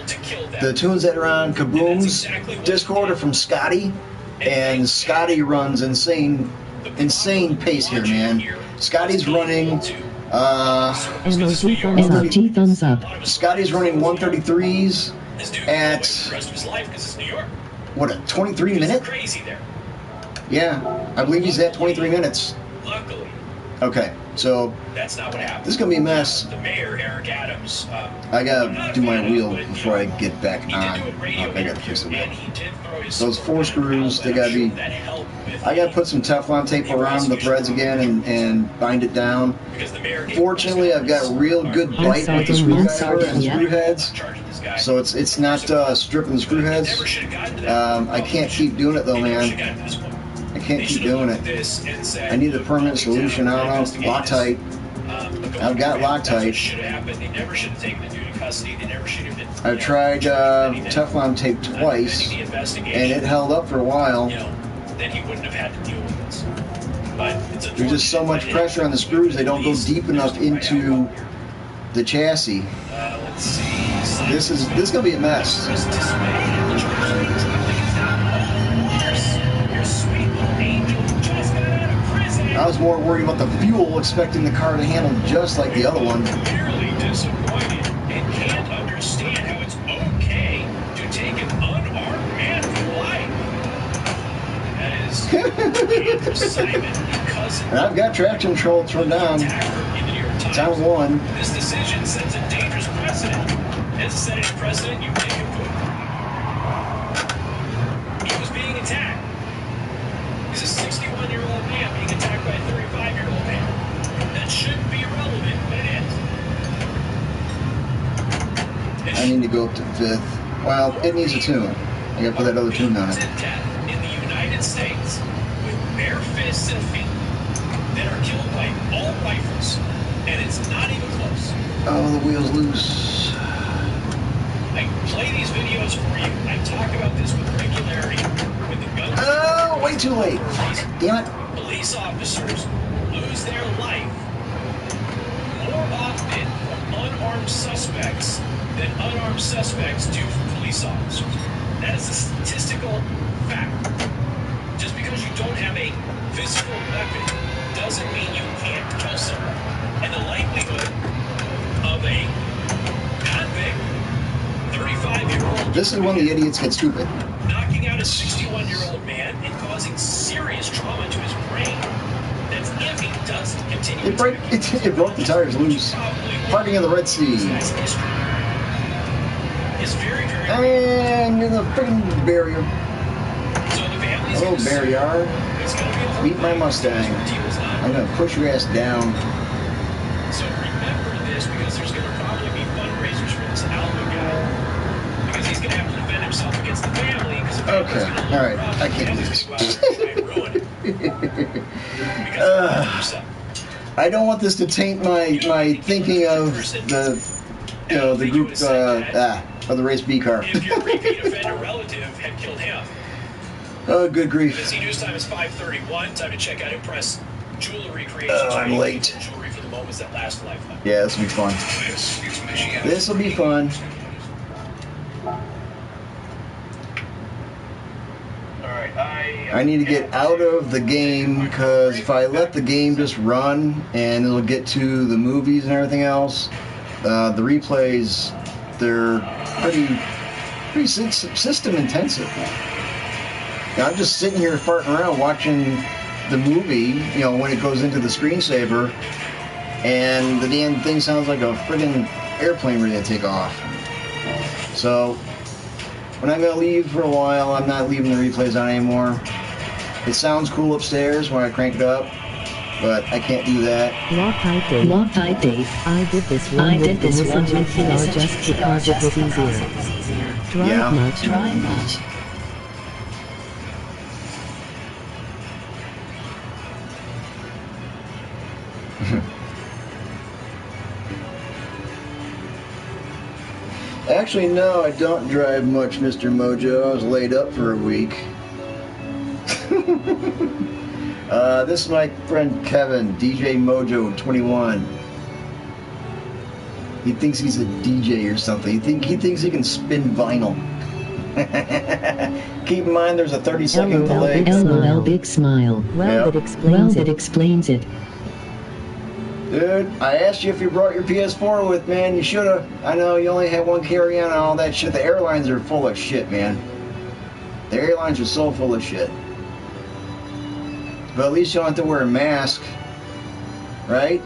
the tunes that are on Kaboom's Discord are from Scotty, and Scotty runs insane pace here, man. Scotty's running MOG thumbs up. Scotty's running 133s at what, a 23 minute? Yeah, I believe he's at 23 minutes. Luckily. Okay, so that's not what happened. This is gonna be a mess. The mayor, Eric Adams. I gotta do my wheel before I get back on. I gotta fix the wheel. Those 4 screws, they gotta be. I gotta put some Teflon tape around the threads again and bind it down. Fortunately, I've got a real good bite with the screwdriver and screw heads, so it's not stripping the screw heads. I can't keep doing it though, man. I can't keep doing it. I need a permanent solution. I don't know. Loctite. I've got Loctite. I've tried Teflon tape twice, and it held up for a while. There's just so much pressure on the screws, they don't go deep enough into the chassis. This is gonna be a mess. I was more worried about the fuel, expecting the car to handle just like the other one. Clearly disappointed and can't understand how it's okay to take an unarmed man for life. That is Simon, and I've got traction control turned on. It's on 1. This decision sets a dangerous precedent. It's setting a precedent you can't improve. He was being attacked. He's a 61-year-old man being attacked by a 35-year-old man. That shouldn't be relevant, but it is. 5/5. Well, it needs a tune. I gotta put that other tune on it. In the United States, with bare fists and feet, that are killed by all rifles, and it's not even close. Oh, the wheel's loose. I play these videos for you. I talk about this with regularity. When the guns Oh, way too late. Damn it. police officers lose their life more often from unarmed suspects than unarmed suspects do from police officers. That is a statistical fact. Just because you don't have a physical weapon doesn't mean you can't kill someone. And the likelihood of a convict, 35-year-old... This is when the idiots get stupid. knocking out a 61-year-old man and causing serious trauma to his brain. That's if he doesn't continue. It broke the tires loose. Parking in the Red Sea. It's very, very... And in the freaking barrier. So the family's Hello, barrier. It's going to be a Meet my Mustang. I'm gonna push your ass down. So remember this, because there's going to probably be fundraisers for this Alpha guy. Because he's going to have to defend himself against the family. Okay, alright. I can't do this. I don't want this to taint my thinking of the group of the race B car. If your repeat offender relative had killed him. Oh, good grief. Busy news time is 5:31. Time to check out Impress Jewelry Creations. Oh, I'm late. Jewelry for the moments that last a lifetime. Yeah, this will be fun. This will be fun. I need to get out of the game, because if I let the game just run and it'll get to the movies and everything else, the replays, they're pretty system intensive. Now, I'm just sitting here farting around watching the movie, when it goes into the screensaver, and the damn thing sounds like a friggin' airplane ready to take off. So, when I'm going to leave for a while, I'm not leaving the replays on anymore. It sounds cool upstairs when I crank it up, but I can't do that. Loctite Dave. I did this one with the VCR just because it was easier. Drive much. Actually, no, I don't drive much, Mr. Mojo. I was laid up for a week. This is my friend Kevin, DJ Mojo 21. He thinks he's a DJ or something. He thinks he can spin vinyl. Keep in mind there's a 30-second delay. LOL, big smile. Well, that explains it. Dude, I asked you if you brought your PS4 with, man. You should have. I know you only had one carry-on and all that shit. The airlines are full of shit, man. The airlines are so full of shit. But at least you don't have to wear a mask. Right?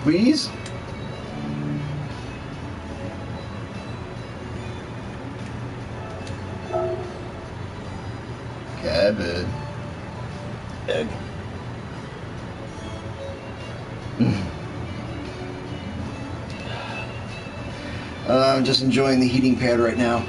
Please? Kevin. I'm just enjoying the heating pad right now.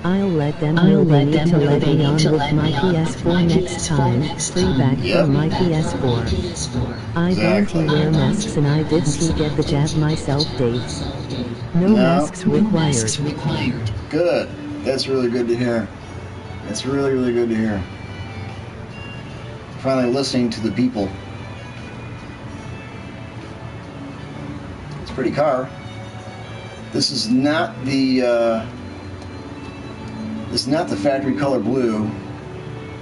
I'll let them know they need to let me on with my PS4 next time. Free back from my PS4. I don't wear masks and I didn't get the jab myself, Dave. No masks required. Good. That's really good to hear. That's really, really good to hear. Finally listening to the people. It's a pretty car. This is not the factory color blue.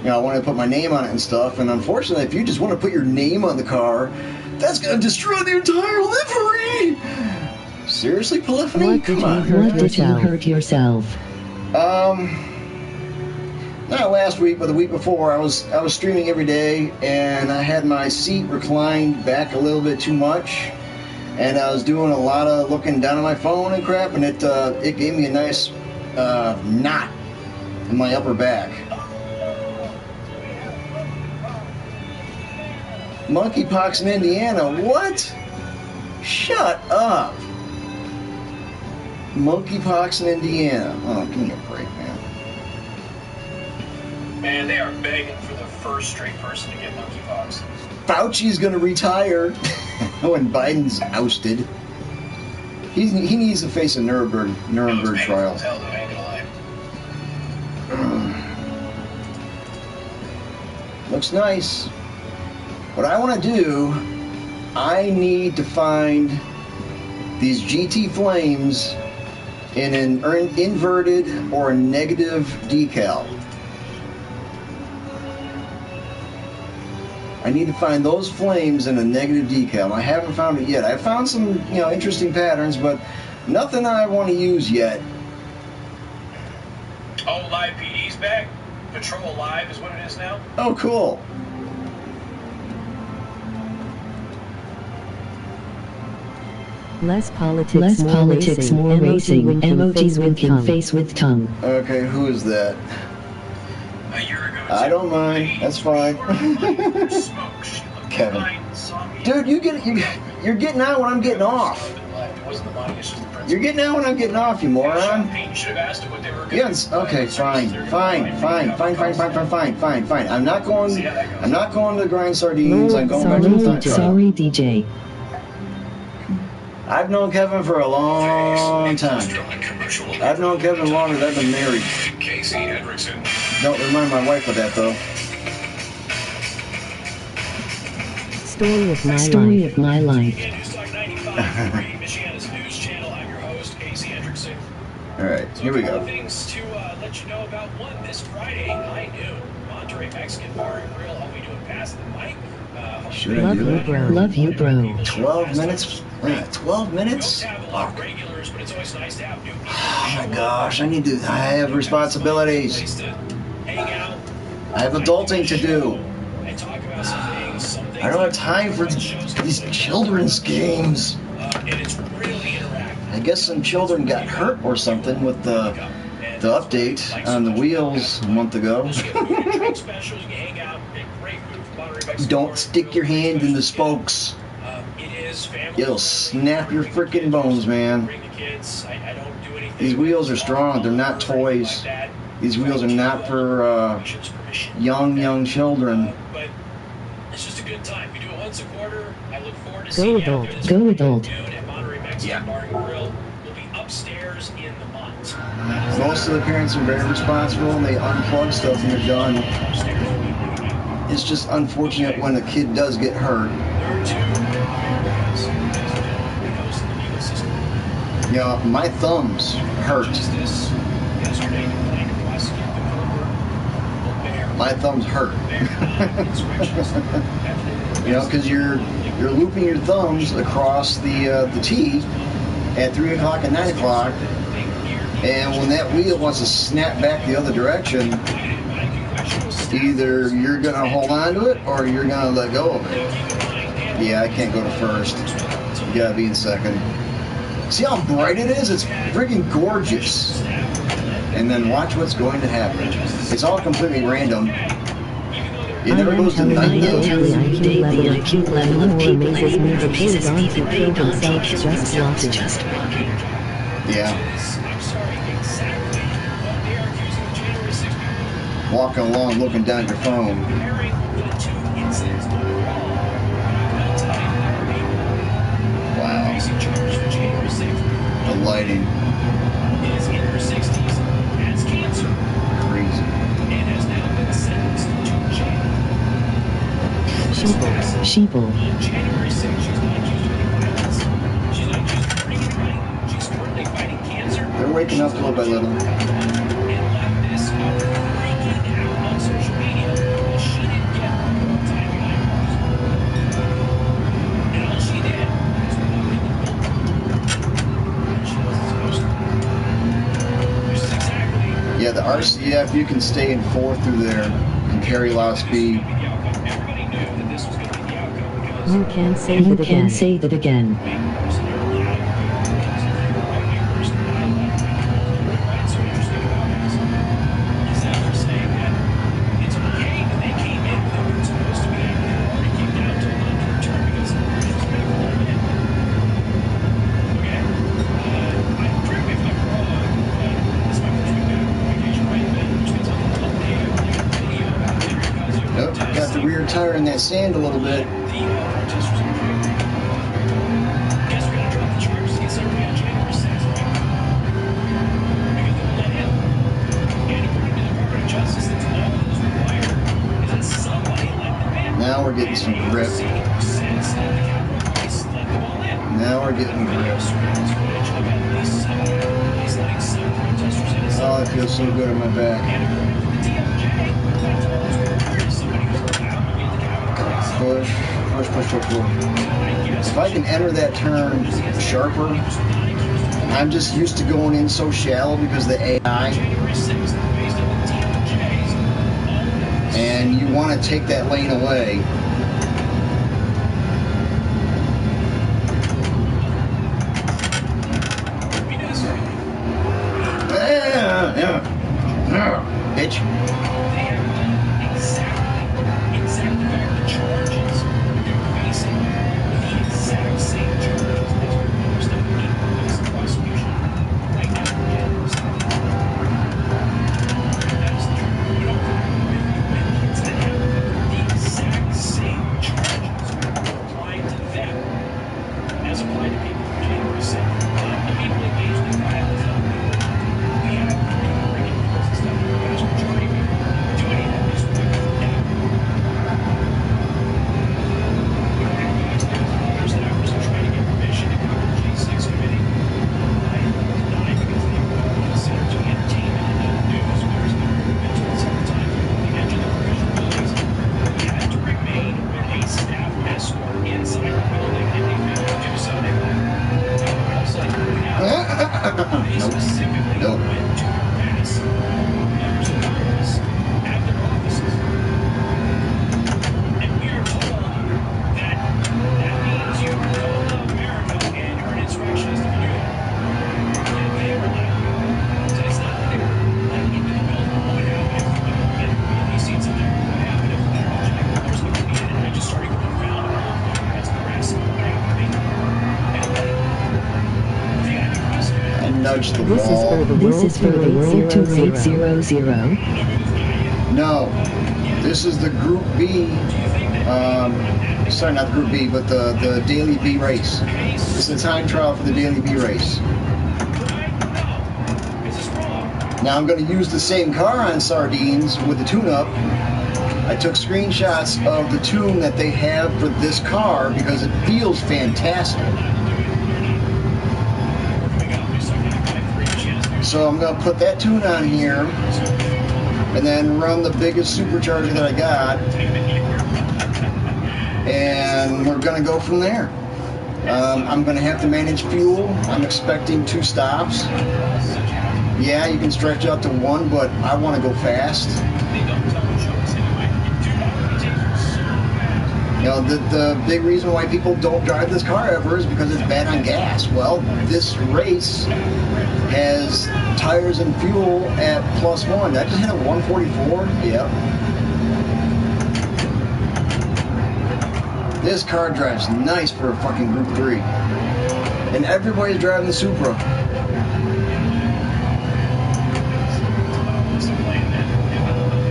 I want to put my name on it and stuff, and unfortunately, if you just want to put your name on the car, that's going to destroy the entire livery! Seriously, Polyphony? Come on. What did you hurt yourself? Not last week, but the week before, I was streaming every day, and I had my seat reclined back a little bit too much, and I was doing a lot of looking down at my phone and crap, and it gave me a nice knot in my upper back. Monkeypox in Indiana. What? Shut up. Monkeypox in Indiana. Oh, give me a break, man. Man, they are begging for the first straight person to get monkeypox. Fauci's gonna retire when Biden's ousted. He needs to face a Nuremberg trial. Hell, though, I ain't gonna lie. Looks nice. What I want to do, I need to find these GT Flames in an inverted or a negative decal. I need to find those flames in a negative decal. I haven't found it yet. I found some, interesting patterns, but nothing I want to use yet. Oh, Live PD's back. Patrol Live is what it is now. Oh, cool. Less politics, more racing. MOT winking face with tongue. Okay, who is that? A year ago. I don't mind. That's fine. Kevin. Dude, you're getting out when I'm getting off. You're getting out when I'm getting off, you moron. Yes. Okay. Fine. I'm not going to grind sardines. I'm going back to the time. Sorry, DJ. I've known Kevin for a long time. I've known Kevin longer than I've been married. Don't remind my wife of that, though. Story of my life. All right, here we go. Things to let you know about one this Friday, high noon. Monterey Mexican Bar and Grill. How we doing past the mic? Should I do it? Love you, bro. 12 minutes? 12 minutes? Oh my gosh, I have responsibilities. I have adulting to do. I don't have time for these children's games. I guess some children got hurt or something with the update on the wheels a month ago. Don't stick your hand in the spokes. It'll snap your freaking bones, man. These wheels are strong. They're not toys. These wheels are not for young children. It's just a good time. We do it once a quarter. I look forward to seeing you. Go adult. Yeah. Bar and Grill will be upstairs in the Mont. Most of the parents are very responsible and they unplug stuff when they're done. It's just unfortunate when a kid does get hurt. My thumbs hurt. My thumbs hurt. Because you're looping your thumbs across the T at 3 o'clock and 9 o'clock, and when that wheel wants to snap back the other direction, either you're going to hold on to it or you're going to let go of it. Yeah, I can't go to first. You got to be in second. See how bright it is? It's freaking gorgeous. And then watch what's going to happen. It's all completely random. It never goes to night mode. The IQ level of people amazes me that he's on to kill themselves just walking. Yeah. Walking along looking down at your phone. Wow. The lighting. Crazy. Sheeple. They're waking up little by little. Yeah, the RCF, you can stay in 4th through there and carry a lot of speed. You can't say that again. that sand a little bit. Now we're getting some grip. Now we're getting grip. Oh, it feels so good on my back. Push, push, push, push, push. If I can enter that turn sharper, I'm just used to going in so shallow because of the AI. And you want to take that lane away. Bitch. Nudge the wall. This is for the World 2800. No, this is the Group B. Sorry, not the Group B, but the Daily B race. This is a time trial for the Daily B race. Now I'm going to use the same car on Sardines with the tune-up. I took screenshots of the tune that they have for this car because it feels fantastic. So I'm going to put that tune on here and then run the biggest supercharger that I got, and we're going to go from there. I'm going to have to manage fuel. I'm expecting 2 stops. Yeah, you can stretch out to 1, but I want to go fast. You know, the big reason why people don't drive this car ever is because it's bad on gas. Well, this race has tires and fuel at +1. Did I just hit a 144? Yep. This car drives nice for a fucking Group 3. And everybody's driving the Supra.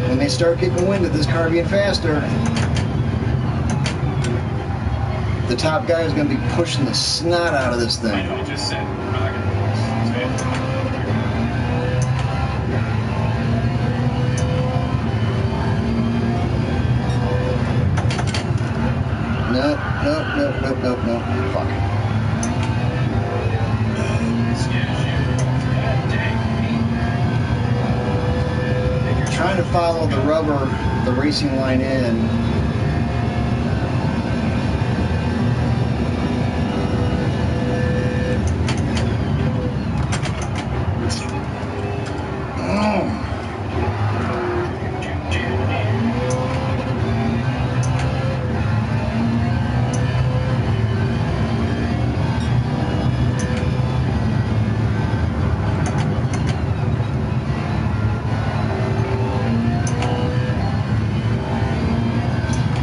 When they start getting wind of this car being faster, the top guy is going to be pushing the snot out of this thing. Nope. Fuck. You're trying to follow the rubber, the racing line in.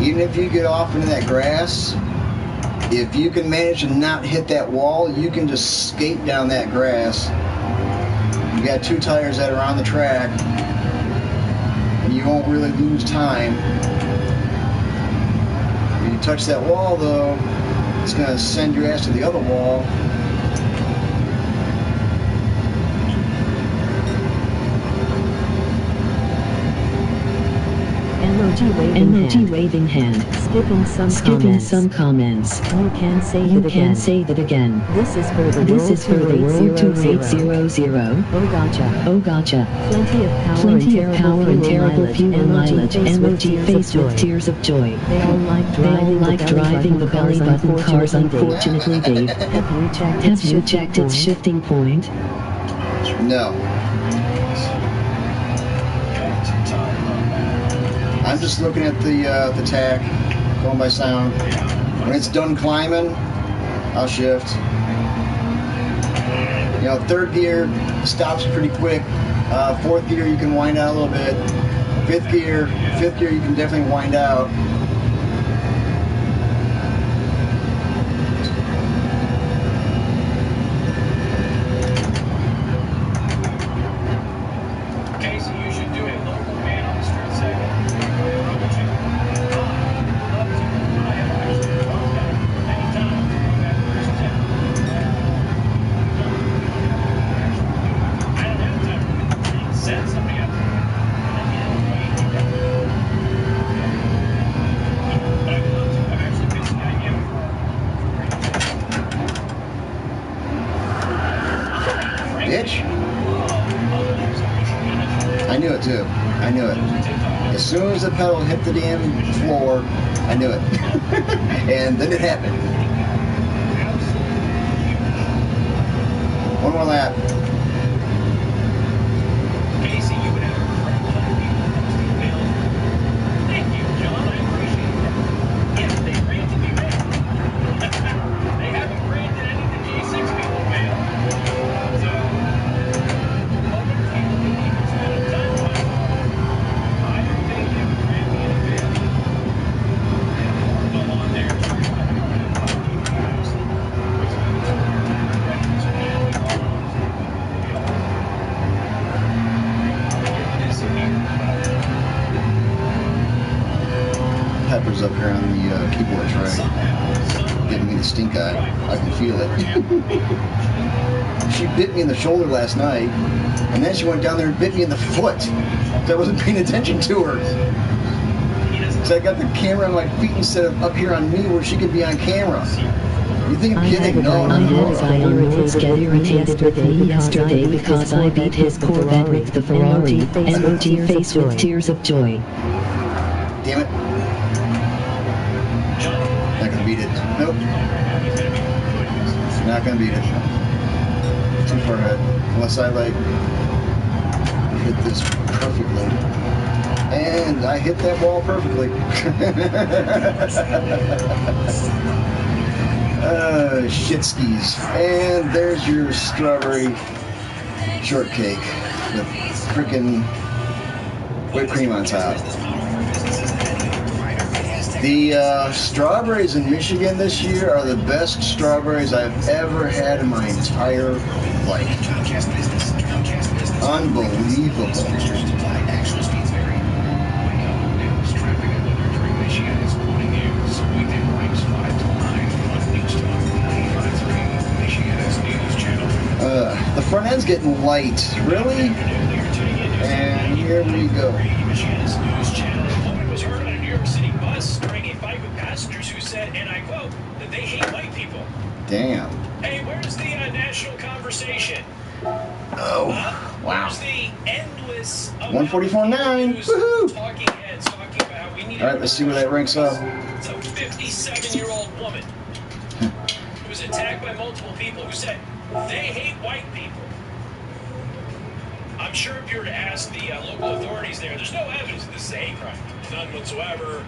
Even if you get off into that grass, if you can manage to not hit that wall, you can just skate down that grass. You got 2 tires that are on the track, and you won't really lose time. touch that wall, though, it's going to send your ass to the other wall. Emoji waving hand. Skipping some comments. You can say that again. This is for the World 2800. Oh gotcha. Plenty of power and terrible fuel mileage. Emoji face with tears of joy. They all like driving the belly button cars. Unfortunately, Dave. Have you checked its shifting point? No. I'm just looking at the tack, going by sound. When it's done climbing, I'll shift. You know, third gear stops pretty quick. Fourth gear you can wind out a little bit. Fifth gear you can definitely wind out. I knew it too. I knew it. As soon as the pedal hit the damn floor, I knew it. And then it happened. One more lap. Thank you, John. I appreciate it. Yes, they granted me mail. They haven't granted any of the G6 people mail. So, other people can even spend a ton of money. I don't think they would grant me any mail. Go on there. Pepper's up here on the keyboard tray, giving me the stink eye. I can feel it. She bit me in the shoulder last night, and then she went down there and bit me in the foot. So I wasn't paying attention to her. So I got the camera on my feet instead of up here on me where she could be on camera. You think I'm kidding? No. I had a guy on roads get irritated with me yesterday because I beat his Corvette with the Ferrari. Emoji face with tears of joy. Damn it. Not gonna beat it. Nope. Not gonna beat it. Too far ahead. Unless I like hit this perfectly. And I hit that wall perfectly. Shit skis. And there's your strawberry shortcake with frickin' whipped cream on top. The strawberries in Michigan this year are the best strawberries I've ever had in my entire life. Unbelievable. The front end's getting light. Really? And here we go. And I quote, that they hate white people. Damn. Hey, where's the national conversation? Oh, wow. Where's the endless 144.9. Woohoo! Talking heads talking about how we need. All right, let's see where that ranks up. It's a 57-year-old woman who was attacked by multiple people who said they hate white people. I'm sure if you were to ask the local authorities there's no evidence that this is a hate crime. None whatsoever.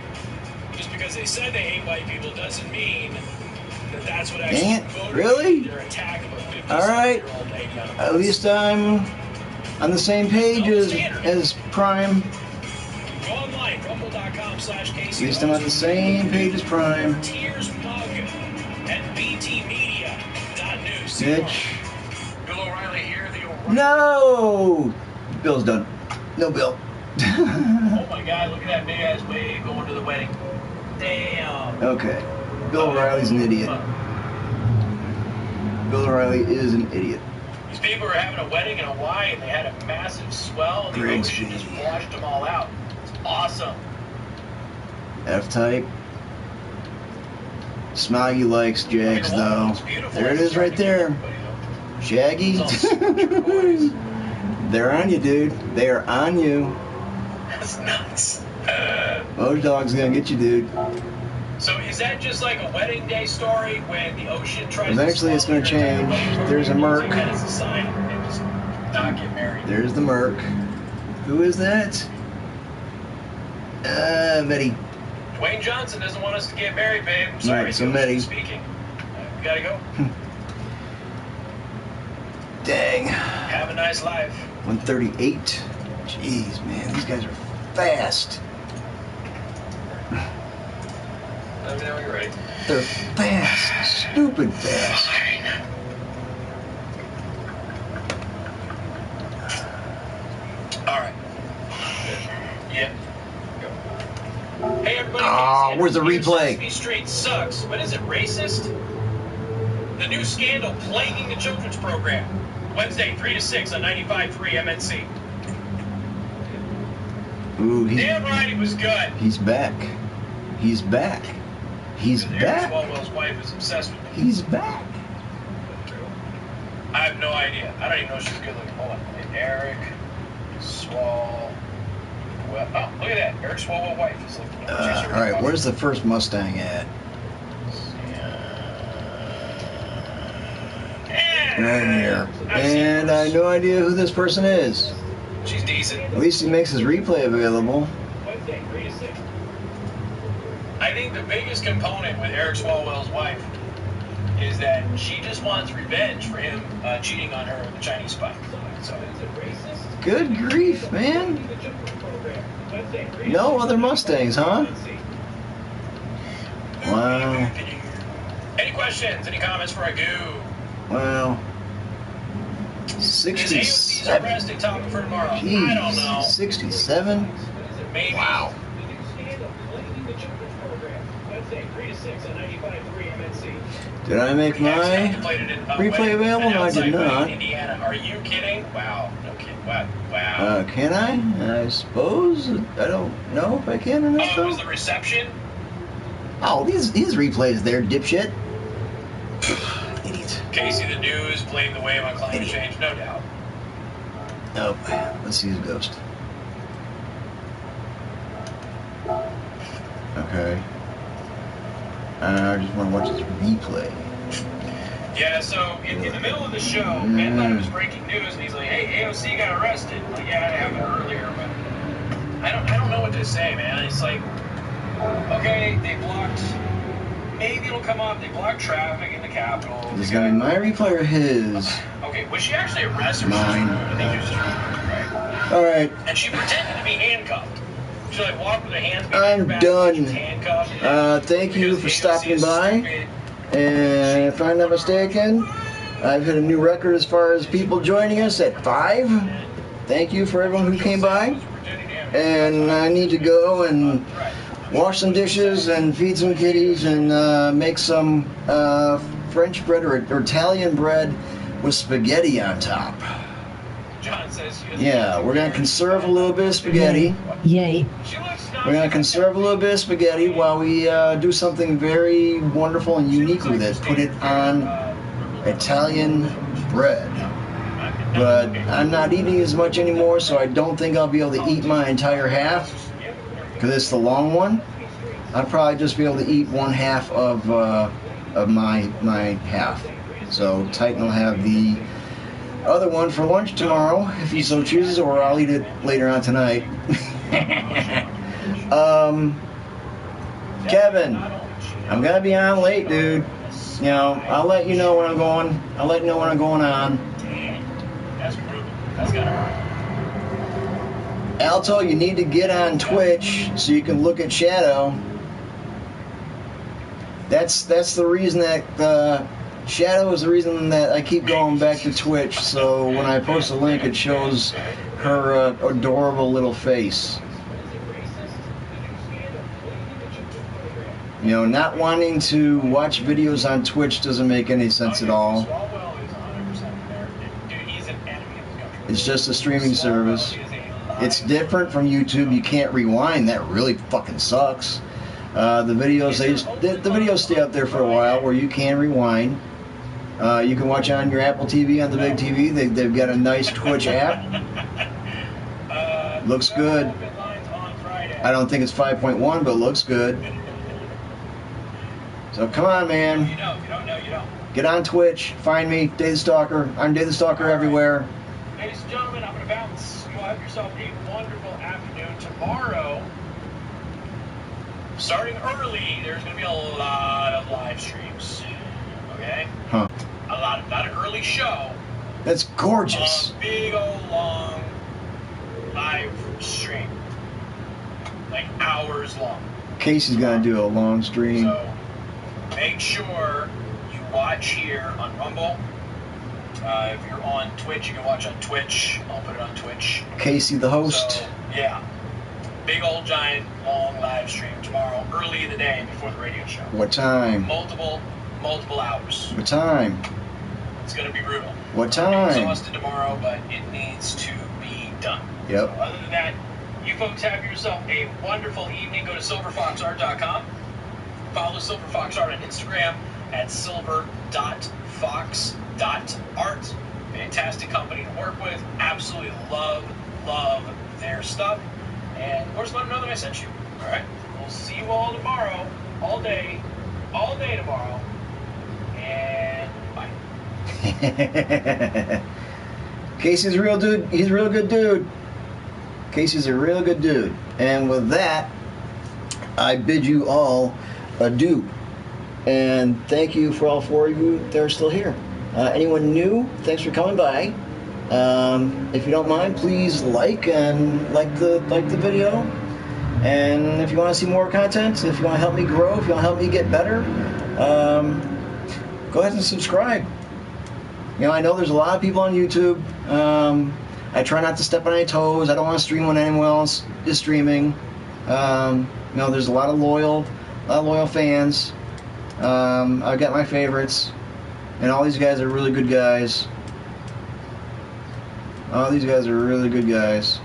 Just because they said they hate white people doesn't mean that that's what actually motivated really? Their attack of a 57-year-old All right. lady on a At least I'm on the same page as Prime. Go online, rumble.com/KC. At least I'm on the same page as Prime. Tears mug at btmedia.news. Bitch. Bill O'Reilly here. No! Bill's done. No Bill. Oh my God, look at that big ass wave going to the wedding. Damn. Okay. Bill O'Reilly's an idiot. Bill O'Reilly is an idiot. These people were having a wedding in Hawaii and they had a massive swell and the ocean just washed them all out. It's awesome. F-Type. Smoggy likes Jags, though. There it is right there. Shaggy. They're on you, dude. They are on you. That's nuts. Those dogs gonna get you, dude. So is that just like a wedding day story when the ocean tries Eventually it's gonna change. There's a Merc. As a sign and just not get married. There's the Merc. Who is that? Meddy. Dwayne Johnson doesn't want us to get married, babe. I'm sorry. Right, so Meddy. Speaking. We gotta go. Dang. Have a nice life. 138. Jeez, man, these guys are fast. Let me know when you're ready. They're fast. Stupid fast. Fine. All right. Yeah. Go. Hey, everybody. Oh, where's the replay? Sesame Street sucks, but is it racist? The new scandal plaguing the children's program. Wednesday, 3 to 6 on 95.3 MNC. Ooh, Damn right, it was good. He's back. He's back. He's Eric back. Swalwell's wife is obsessed with me. He's back. I have no idea. I don't even know if she's good looking. Hold on. Eric Swalwell. Oh, look at that. Eric Swalwell's wife is looking. All right, where's the first Mustang at? Right here. And I have no idea who this person is. She's decent. At least he makes his replay available. Wednesday, 3 to 6. I think the biggest component with Eric Swalwell's wife is that she just wants revenge for him cheating on her with the Chinese spy. So is it racist? Good grief, man. No other Mustangs, huh? Wow. Any questions? Any comments for Agu? Wow. Is AOC's 67. arresting topic for tomorrow? Jeez. I don't know. 67? Maybe. Wow. Did I make my replay available? No, I did not. Indiana. Are you kidding? Wow. No kidding. Wow. Can I? I suppose. I don't know if I can or not. Oh, it was the reception? Oh, these replays there, dipshit. Idiot. Casey the News blamed the wave on climate change, no doubt. Oh, let's see his ghost. Okay. I just want to watch this replay. Yeah, so in the middle of the show, Ben thought it was breaking news, and he's like, "Hey, AOC got arrested." I'm like, yeah, it happened earlier, but I don't know what to say, man. It's like, okay, they blocked. Maybe it'll come up. They blocked traffic in the Capitol. Is this gonna be my replay or his? Okay, was she actually arrested? Mine. I think she was just removed, right? All right. And she pretended to be handcuffed. She like walked with her hands behind I'm her back, done. she's handcuffed. Thank you for stopping by. And if I'm not mistaken, I've hit a new record as far as people joining us at 5. Thank you for everyone who came by. And I need to go and wash some dishes and feed some kitties and make some French bread or Italian bread with spaghetti on top. John says Yeah, we're going to conserve a little bit of spaghetti. Yay. We're going to conserve a little bit of spaghetti while we do something very wonderful and unique with it. Put it on Italian bread. But I'm not eating as much anymore, so I don't think I'll be able to eat my entire half, because it's the long one. I'll probably just be able to eat one half of my half. So Titan will have the other one for lunch tomorrow, if he so chooses, or I'll eat it later on tonight. Kevin, I'm gonna be on late, dude. You know, I'll let you know when I'm going. I'll let you know when I'm going on. That's brutal. That's gotta hurt. Alto, you need to get on Twitch so you can look at Shadow. That's the reason that Shadow is the reason that I keep going back to Twitch. So when I post a link, it shows her adorable little face. You know, not wanting to watch videos on Twitch doesn't make any sense at all. It's just a streaming service. It's different from YouTube. You can't rewind. That really fucking sucks. The videos the videos stay up there for a while where you can rewind. You can watch it on your Apple TV on the big TV. They've got a nice Twitch app. Looks good. I don't think it's 5.1, but looks good. So come on, man. You don't. Get on Twitch. Find me, DaveTheStalker. I'm DaveTheStalker everywhere. Ladies and gentlemen, I'm going to bounce. You have yourself a wonderful afternoon. Tomorrow, starting early, there's going to be a lot of live streams. Okay? Huh. Not an early show. That's gorgeous. A big old long live stream. Like hours long. Casey's gonna do a long stream. So make sure you watch here on Rumble. If you're on Twitch, you can watch on Twitch. I'll put it on Twitch. Casey the host. So, yeah. Big old giant long live stream tomorrow, early in the day before the radio show. What time? Multiple hours. What time? It's gonna be brutal. What time? I'm exhausted tomorrow, but it needs to be done. Yep. So other than that, you folks have yourself a wonderful evening. Go to silverfoxart.com. Follow Silver Fox Art on Instagram at silver.fox.art. Fantastic company to work with. Absolutely love their stuff. And of course, let them know that I sent you. All right? We'll see you all tomorrow. All day tomorrow. And bye. Casey's a real dude. He's a real good dude. Casey's a real good dude. And with that, I bid you all adieu. And thank you for all four of you that are still here. Anyone new, thanks for coming by. If you don't mind, please like the video. And if you want to see more content, if you want to help me grow, if you want to help me get better, go ahead and subscribe. You know, I know there's a lot of people on YouTube. I try not to step on any toes. I don't want to stream when anyone else is streaming. You know, there's a lot of loyal fans. I've got my favorites, and all these guys are really good guys. All these guys are really good guys.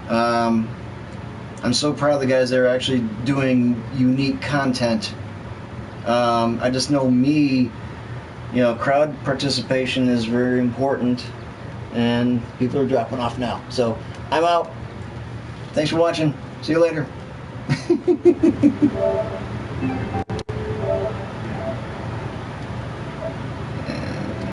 I'm so proud of the guys that are actually doing unique content. I just know me, you know, crowd participation is very important, and people are dropping off now. So I'm out. Thanks for watching. See you later.